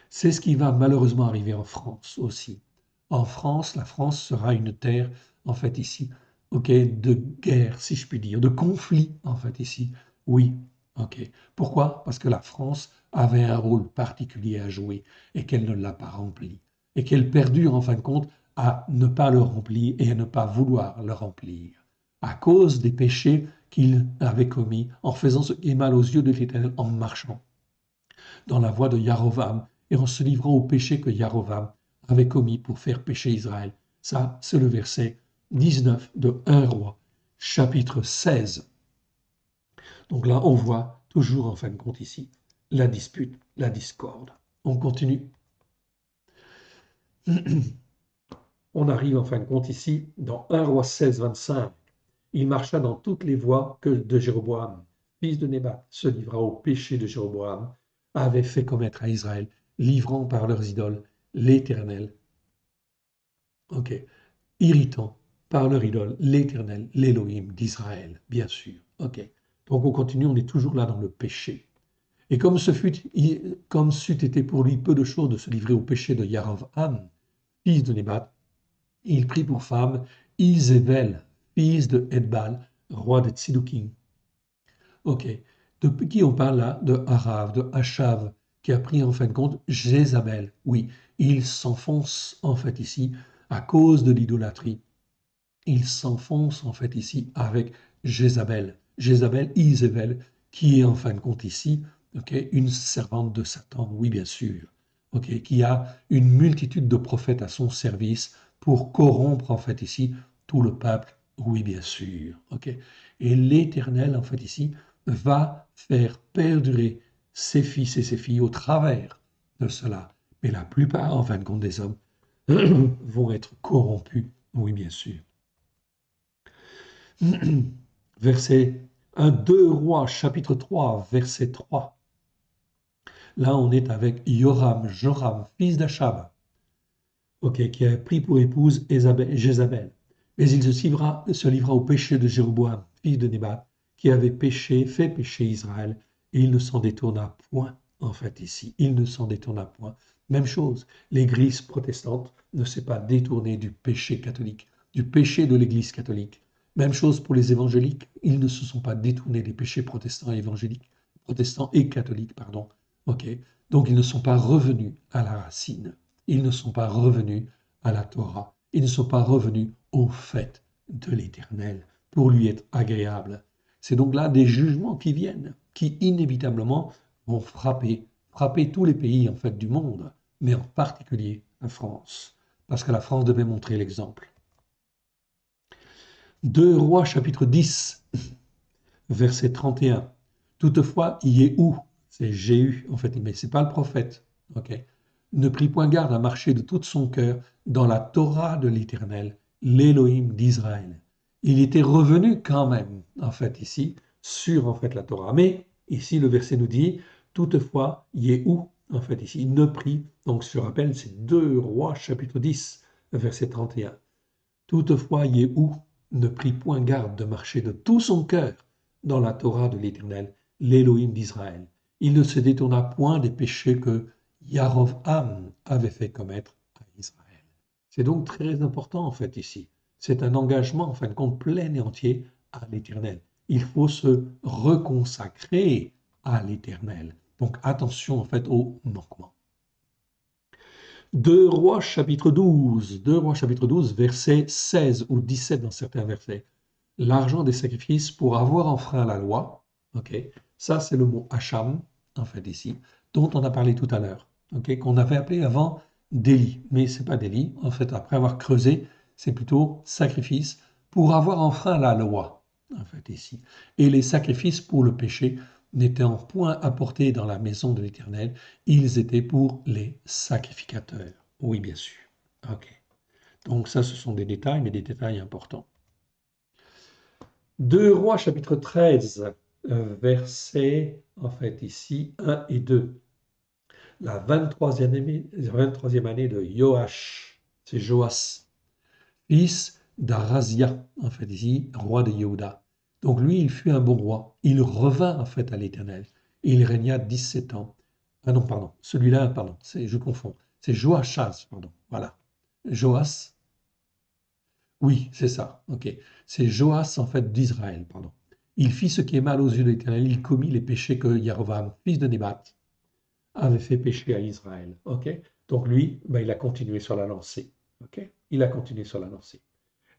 c'est ce qui va malheureusement arriver en France aussi. En France, la France sera une terre, en fait, ici, ok, de guerre, si je puis dire, de conflit, en fait, ici. Oui, ok. Pourquoi? Parce que la France avait un rôle particulier à jouer et qu'elle ne l'a pas rempli. Et qu'elle perdure, en fin de compte, à ne pas le remplir et à ne pas vouloir le remplir. À cause des péchés qu'il avait commis en faisant ce qui est mal aux yeux de l'Éternel, en marchant dans la voie de Yarovam et en se livrant au péché que Yarovam avait commis pour faire pécher Israël. Ça, c'est le verset 19 de 1 Roi, chapitre 16. Donc là, on voit toujours en fin de compte ici la dispute, la discorde. On continue. On arrive en fin de compte ici dans 1 Roi 16, 25. Il marcha dans toutes les voies que de Jéroboam, fils de Nébat, se livra au péché de Jéroboam, avait fait commettre à Israël, livrant par leurs idoles l'Éternel. Ok. Irritant par leur idole, l'Éternel, l'Élohim d'Israël, bien sûr. Ok. Donc on continue, on est toujours là dans le péché. Et comme c'eût été pour lui peu de choses de se livrer au péché de Yarovam, fils de Nébat, il prit pour femme Izével, fils de Edbal, roi de Tsidukim. Ok. De qui on parle là? De Harav, de Achav, qui a pris en fin de compte Jézabel. Oui, il s'enfonce en fait ici à cause de l'idolâtrie. Il s'enfonce en fait ici avec Jézabel. Jézabel, Izébel, qui est en fin de compte ici une servante de Satan, oui bien sûr, qui a une multitude de prophètes à son service pour corrompre en fait ici tout le peuple, oui bien sûr. Et l'Éternel en fait ici va faire perdurer ses fils et ses filles au travers de cela. Mais la plupart en fin de compte des hommes vont être corrompus, oui bien sûr. Verset 1, 2 Rois, chapitre 3, verset 3. Là, on est avec Joram, fils d'Achab, qui a pris pour épouse Jézabel. Mais il se livra au péché de Jéroboam, fils de Nébat, qui avait fait pécher Israël, et il ne s'en détourna point, en fait, ici. Il ne s'en détourna point. Même chose, l'Église protestante ne s'est pas détournée du péché catholique, du péché de l'Église catholique. Même chose pour les évangéliques, ils ne se sont pas détournés des péchés protestants et évangéliques, protestants et catholiques, pardon. Donc ils ne sont pas revenus à la racine, ils ne sont pas revenus à la Torah, ils ne sont pas revenus au fait de l'Éternel pour lui être agréable. C'est donc là des jugements qui viennent, qui inévitablement vont frapper tous les pays en fait du monde, mais en particulier la France, parce que la France devait montrer l'exemple. 2 Rois chapitre 10, verset 31. Toutefois, Yéhou, c'est Jéhu en fait, mais ce n'est pas le prophète, ne prit point garde à marcher de tout son cœur dans la Torah de l'Éternel, l'Élohim d'Israël. Il était revenu quand même, en fait, ici, sur en fait la Torah. Mais ici, le verset nous dit, toutefois, Yéhou, en fait, ici, ne prit, donc je rappelle, c'est 2 Rois, chapitre 10, verset 31. Toutefois, Yéhou ne prit point garde de marcher de tout son cœur dans la Torah de l'Éternel, l'Élohim d'Israël. Il ne se détourna point des péchés que Yarovam avait fait commettre à Israël. C'est donc très important en fait ici. C'est un engagement en fin de compte plein et entier à l'Éternel. Il faut se reconsacrer à l'Éternel. Donc attention en fait aux manquements. 2 Rois chapitre 12, 2 Rois chapitre 12, verset 16 ou 17 dans certains versets. L'argent des sacrifices pour avoir enfreint la loi, ça c'est le mot Hacham, en fait ici, dont on a parlé tout à l'heure, qu'on avait appelé avant délit, mais c'est pas délit, en fait après avoir creusé, c'est plutôt sacrifice pour avoir enfreint la loi, en fait ici. Et les sacrifices pour le péché, n'étaient en point apportés dans la maison de l'Éternel, ils étaient pour les sacrificateurs. Oui, bien sûr. Ok. Donc ça, ce sont des détails, mais des détails importants. 2 Rois, chapitre 13, versets, en fait, ici, 1 et 2. La 23e année de Joach, c'est Joas, fils d'Arazia, en fait, ici, roi de Yehuda. Donc lui, il fut un bon roi. Il revint, en fait, à l'Éternel. Il régna 17 ans. Ah non, pardon, celui-là, pardon, je confonds. C'est Joachaz, pardon, voilà. Joas, oui, c'est ça, ok. C'est Joas, en fait, d'Israël, pardon. Il fit ce qui est mal aux yeux de l'Éternel. Il commit les péchés que Yarovam, fils de Nébat, avait fait pécher à Israël. Ok. Donc lui, ben, il a continué sur la lancée. Ok. Il a continué sur la lancée.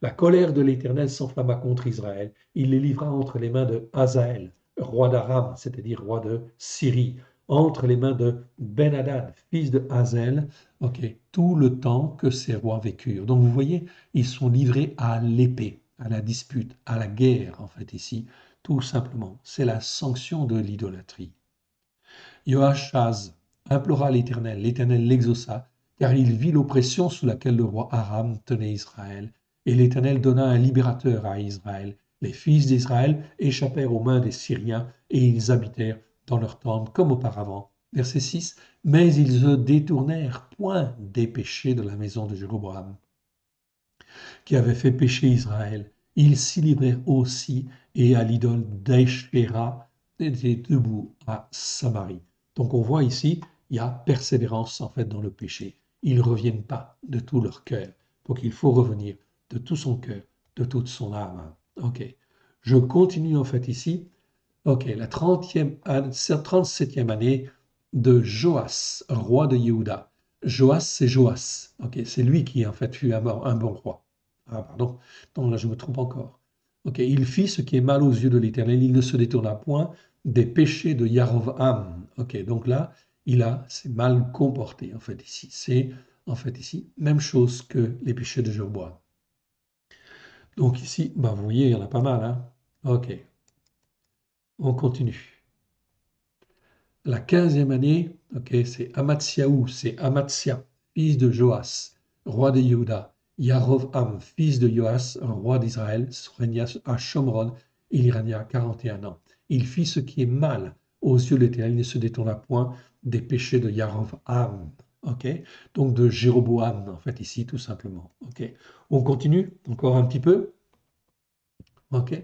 La colère de l'Éternel s'enflamma contre Israël. Il les livra entre les mains de Hazaël, roi d'Aram, c'est-à-dire roi de Syrie, entre les mains de Ben-Hadad, fils de Hazaël, ok, tout le temps que ces rois vécurent. Donc vous voyez, ils sont livrés à l'épée, à la dispute, à la guerre, en fait, ici, tout simplement. C'est la sanction de l'idolâtrie. Joachaz implora l'Éternel, l'Éternel l'exauça, car il vit l'oppression sous laquelle le roi Aram tenait Israël. Et l'Éternel donna un libérateur à Israël. Les fils d'Israël échappèrent aux mains des Syriens, et ils habitèrent dans leurs tentes comme auparavant. Verset 6. Mais ils se détournèrent point des péchés de la maison de Jéroboam, qui avait fait pécher Israël. Ils s'y livrèrent aussi et à l'idole d'Eshéra, était debout à Samarie. Donc on voit ici, il y a persévérance en fait dans le péché. Ils ne reviennent pas de tout leur cœur. Donc il faut revenir de tout son cœur, de toute son âme. Ok. Je continue en fait ici. Ok, la 37e année de Joas, roi de Yehuda. Joas, c'est Joas. Ok, c'est lui qui en fait fut un bon roi. Ah, pardon. Non, là je me trompe encore. Ok, il fit ce qui est mal aux yeux de l'Éternel. Il ne se détourna point des péchés de Yarovam. Ok, donc là, c'est mal comporté en fait ici. C'est en fait ici même chose que les péchés de Jéroboam. Donc ici, bah, vous voyez, il y en a pas mal. Hein? Ok, on continue. La 15e année, ok, c'est Amatsiaou, c'est Amatsia, fils de Joas, roi de Yehuda. Yarovam, fils de Joas, roi d'Israël, régna à Shomron. Il y régna 41 ans. Il fit ce qui est mal aux yeux de l'Éternel. Il ne se détourna point des péchés de Yarovam. Ok, donc de Jéroboam, en fait, ici, tout simplement. Ok, on continue encore un petit peu. Ok.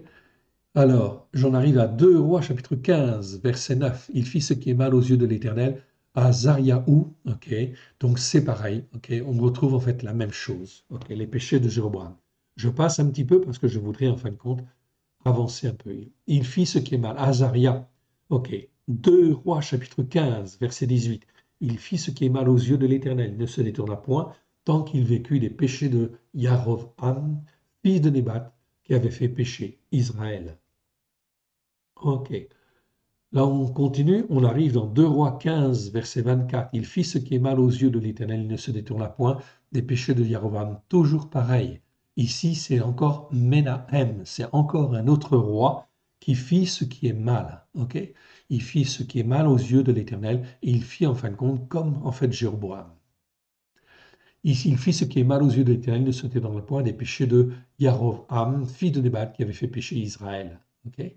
Alors, j'en arrive à 2 Rois, chapitre 15, verset 9. Il fit ce qui est mal aux yeux de l'Éternel à Zariaou. Ok, donc c'est pareil. Ok, on retrouve en fait la même chose. Ok, les péchés de Jéroboam. Je passe un petit peu parce que je voudrais en fin de compte avancer un peu. Il fit ce qui est mal. Azaria. Ok, 2 Rois, chapitre 15, verset 18. Il fit ce qui est mal aux yeux de l'Éternel. Il ne se détourna point tant qu'il vécut des péchés de Yarovam, fils de Nébat, qui avait fait pécher Israël. Ok. Là, on continue, on arrive dans 2 Rois 15, verset 24. Il fit ce qui est mal aux yeux de l'Éternel, il ne se détourna point des péchés de Jéroboam. Toujours pareil. Ici, c'est encore Menahem, c'est encore un autre roi qui fit ce qui est mal. Ok. Il fit ce qui est mal aux yeux de l'Éternel et il fit en fin de compte comme en fait Jéroboam. Ici, il fit ce qui est mal aux yeux de l'Éternel, il ne se détourna point des péchés de Yarovam, fils de Nébat, qui avait fait pécher Israël. Ok.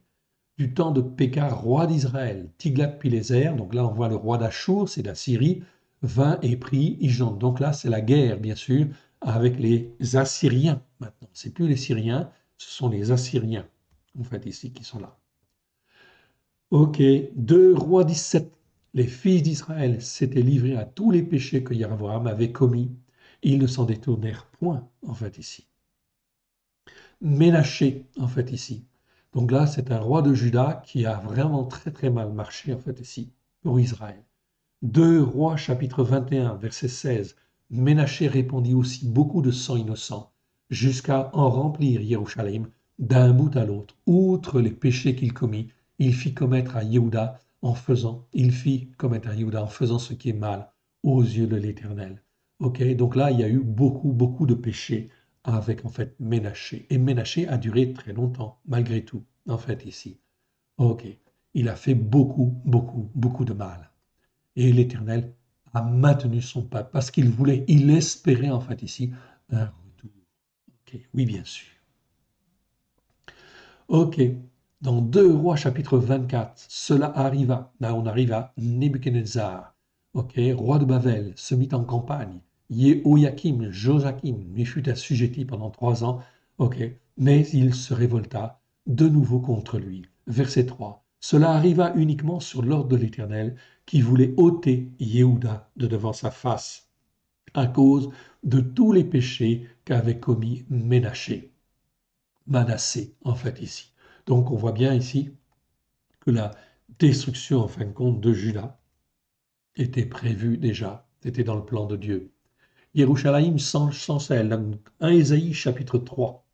Du temps de Pékar, roi d'Israël, Tiglath-Pileser, donc là on voit le roi d'Achour, c'est d'Assyrie, vint et prit Ijon. Donc là c'est la guerre bien sûr avec les Assyriens maintenant. C'est plus les Syriens, ce sont les Assyriens en fait ici qui sont là. Ok, 2 Rois 17. Les fils d'Israël s'étaient livrés à tous les péchés que Jéroboam avait commis. Ils ne s'en détournèrent point en fait ici. Ménaché, en fait, ici. Donc là, c'est un roi de Juda qui a vraiment très très mal marché, en fait, ici, pour Israël. 2 Rois, chapitre 21, verset 16. Ménaché répandit aussi beaucoup de sang innocent, jusqu'à en remplir Jérusalem d'un bout à l'autre. Outre les péchés qu'il commit, il fit commettre à Yehuda en faisant ce qui est mal aux yeux de l'Éternel. Ok, donc là, il y a eu beaucoup de péchés avec en fait Ménaché. Et Ménaché a duré très longtemps, malgré tout, en fait, ici. Ok. il a fait beaucoup, beaucoup, beaucoup de mal. Et l'Éternel a maintenu son peuple parce qu'il voulait, il espérait en fait ici un retour. Ok, oui, bien sûr. Ok, dans 2 Rois chapitre 24, cela arriva. Là, on arrive à Nebuchadnezzar, ok, roi de Babel, se mit en campagne. Jehoiakim, Joachim, lui fut assujetti pendant 3 ans, ok, mais il se révolta de nouveau contre lui. Verset 3. Cela arriva uniquement sur l'ordre de l'Éternel qui voulait ôter Yehuda de devant sa face à cause de tous les péchés qu'avait commis Manassé, en fait, ici. Donc, on voit bien ici que la destruction, en fin de compte, de Juda était prévue déjà. C'était dans le plan de Dieu. Yerushalayim chancelle. 1 Ésaïe, chapitre 3,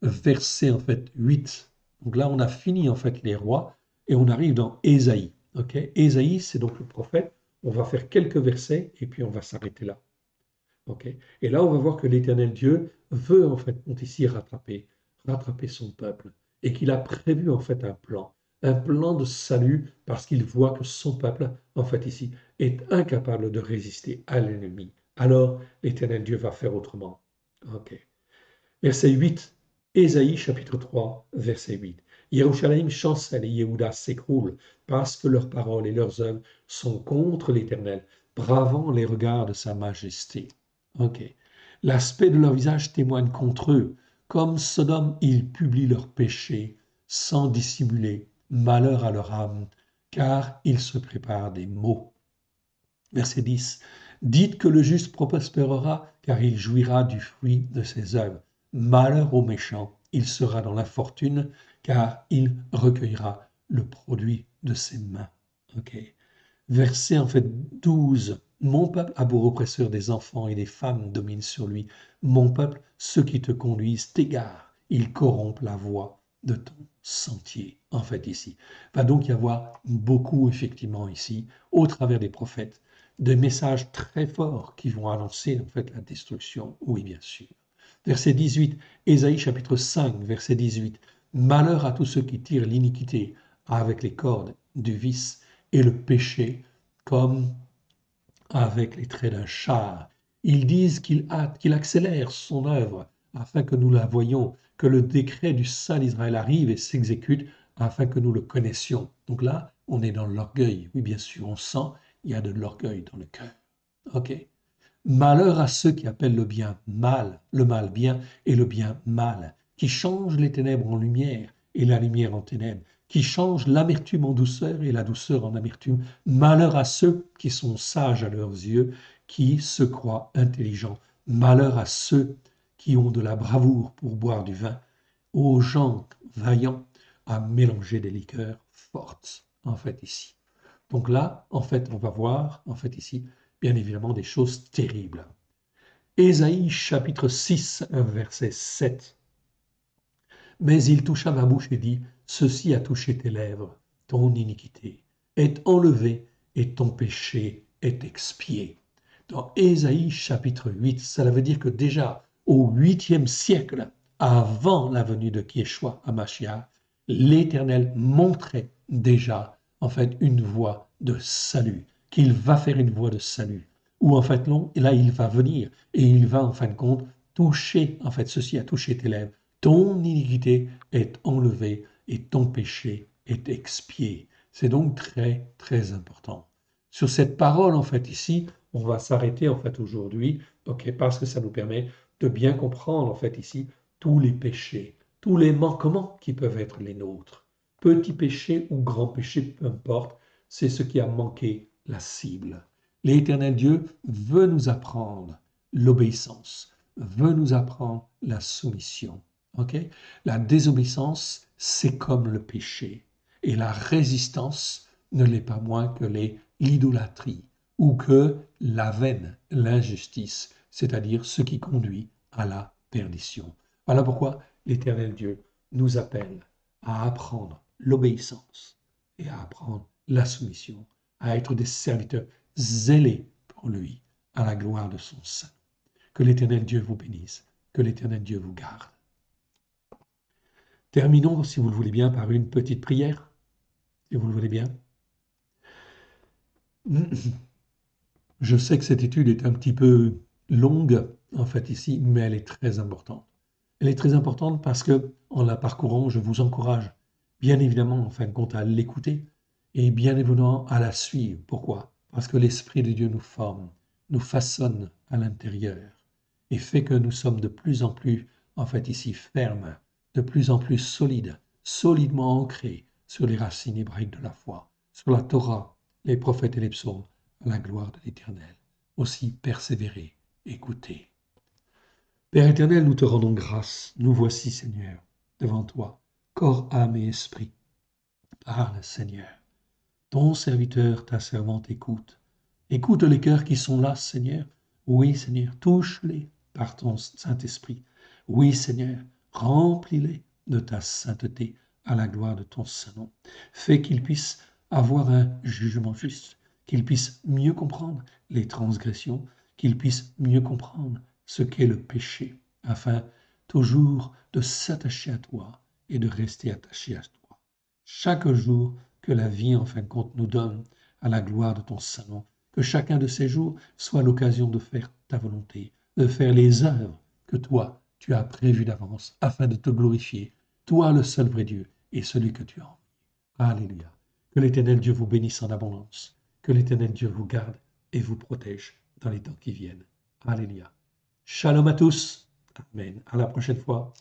verset, en fait, 8. Donc là, on a fini, en fait, les rois et on arrive dans Ésaïe. Ok, Ésaïe, c'est donc le prophète. On va faire quelques versets et puis on va s'arrêter là. Ok, et là, on va voir que l'Éternel Dieu veut, en fait, ici rattraper son peuple, et qu'il a prévu, en fait, un plan de salut, parce qu'il voit que son peuple, en fait, ici, est incapable de résister à l'ennemi. Alors, l'Éternel Dieu va faire autrement. Ok. Verset 8, Ésaïe chapitre 3, verset 8. Yerushalayim chancelle et Yehuda s'écroule parce que leurs paroles et leurs œuvres sont contre l'Éternel, bravant les regards de sa majesté. Ok. L'aspect de leur visage témoigne contre eux. Comme Sodome, ils publient leurs péchés sans dissimuler. Malheur à leur âme, car ils se préparent des maux. Verset 10. Dites que le juste prospérera, car il jouira du fruit de ses œuvres. Malheur au méchant, il sera dans l'infortune, car il recueillera le produit de ses mains. Ok. Verset en fait 12. Mon peuple a pour oppresseur des enfants et des femmes dominent sur lui. Mon peuple, ceux qui te conduisent t'égarent. Ils corrompent la voie de ton sentier. En fait, ici, va donc y avoir beaucoup, effectivement, ici, au travers des prophètes, des messages très forts qui vont annoncer, en fait, la destruction. Oui, bien sûr. Verset 18, Ésaïe chapitre 5, verset 18. Malheur à tous ceux qui tirent l'iniquité avec les cordes du vice et le péché comme avec les traits d'un char. Ils disent qu'il hâte, qu'il accélère son œuvre afin que nous la voyions, que le décret du Saint d'Israël arrive et s'exécute afin que nous le connaissions. Donc là, on est dans l'orgueil. Oui, bien sûr, on sent il y a de l'orgueil dans le cœur. Ok. Malheur à ceux qui appellent le mal bien et le bien mal, qui changent les ténèbres en lumière et la lumière en ténèbres, qui changent l'amertume en douceur et la douceur en amertume. Malheur à ceux qui sont sages à leurs yeux, qui se croient intelligents. Malheur à ceux qui ont de la bravoure pour boire du vin, aux gens vaillants à mélanger des liqueurs fortes, en fait, ici. Donc là, en fait, on va voir, en fait, ici, bien évidemment, des choses terribles. Ésaïe chapitre 6, verset 7. Mais il toucha ma bouche et dit, ceci a touché tes lèvres, ton iniquité est enlevée et ton péché est expié. Dans Ésaïe chapitre 8, cela veut dire que déjà au 8e siècle, avant la venue de Yeshua Hamashiach, l'Éternel montrait déjà en fait une voie de salut, qu'il va faire une voie de salut, où en fait non, là il va venir et il va en fin de compte toucher, en fait ceci a touché tes lèvres, ton iniquité est enlevée et ton péché est expié. C'est donc très très important. Sur cette parole en fait ici, on va s'arrêter en fait aujourd'hui, ok, parce que ça nous permet de bien comprendre en fait ici tous les péchés, tous les manquements qui peuvent être les nôtres. Petit péché ou grand péché, peu importe, c'est ce qui a manqué la cible. L'Éternel Dieu veut nous apprendre l'obéissance, veut nous apprendre la soumission. Okay? La désobéissance, c'est comme le péché. Et la résistance ne l'est pas moins que l'idolâtrie ou que la veine, l'injustice, c'est-à-dire ce qui conduit à la perdition. Voilà pourquoi l'Éternel Dieu nous appelle à apprendre l'obéissance et à apprendre la soumission, à être des serviteurs zélés pour lui, à la gloire de son Saint. Que l'Éternel Dieu vous bénisse, que l'Éternel Dieu vous garde. Terminons, si vous le voulez bien, par une petite prière. si vous le voulez bien. Je sais que cette étude est un petit peu longue, en fait, ici, mais elle est très importante. Elle est très importante parce que, en la parcourant, je vous encourage, bien évidemment, en fin de compte, à l'écouter et bien évidemment à la suivre. Pourquoi? Parce que l'Esprit de Dieu nous forme, nous façonne à l'intérieur et fait que nous sommes de plus en plus, en fait, ici, fermes, de plus en plus solides, solidement ancrés sur les racines hébraïques de la foi, sur la Torah, les prophètes et les psaumes, à la gloire de l'Éternel. Aussi persévérer, écouter. Père éternel, nous te rendons grâce. Nous voici, Seigneur, devant toi, corps, âme et esprit. Parle, Seigneur. Ton serviteur, ta servante, écoute. Écoute les cœurs qui sont là, Seigneur. Oui, Seigneur, touche-les par ton Saint-Esprit. Oui, Seigneur, remplis-les de ta sainteté à la gloire de ton Saint-Nom. Fais qu'ils puissent avoir un jugement juste, qu'ils puissent mieux comprendre les transgressions, qu'ils puissent mieux comprendre ce qu'est le péché, afin toujours de s'attacher à toi et de rester attaché à toi. Chaque jour que la vie, en fin de compte, nous donne à la gloire de ton Saint-Nom, que chacun de ces jours soit l'occasion de faire ta volonté, de faire les œuvres que toi, tu as prévues d'avance, afin de te glorifier, toi le seul vrai Dieu et celui que tu as envoyé. Alléluia. Que l'Éternel Dieu vous bénisse en abondance, que l'Éternel Dieu vous garde et vous protège dans les temps qui viennent. Alléluia. Shalom à tous. Amen. À la prochaine fois.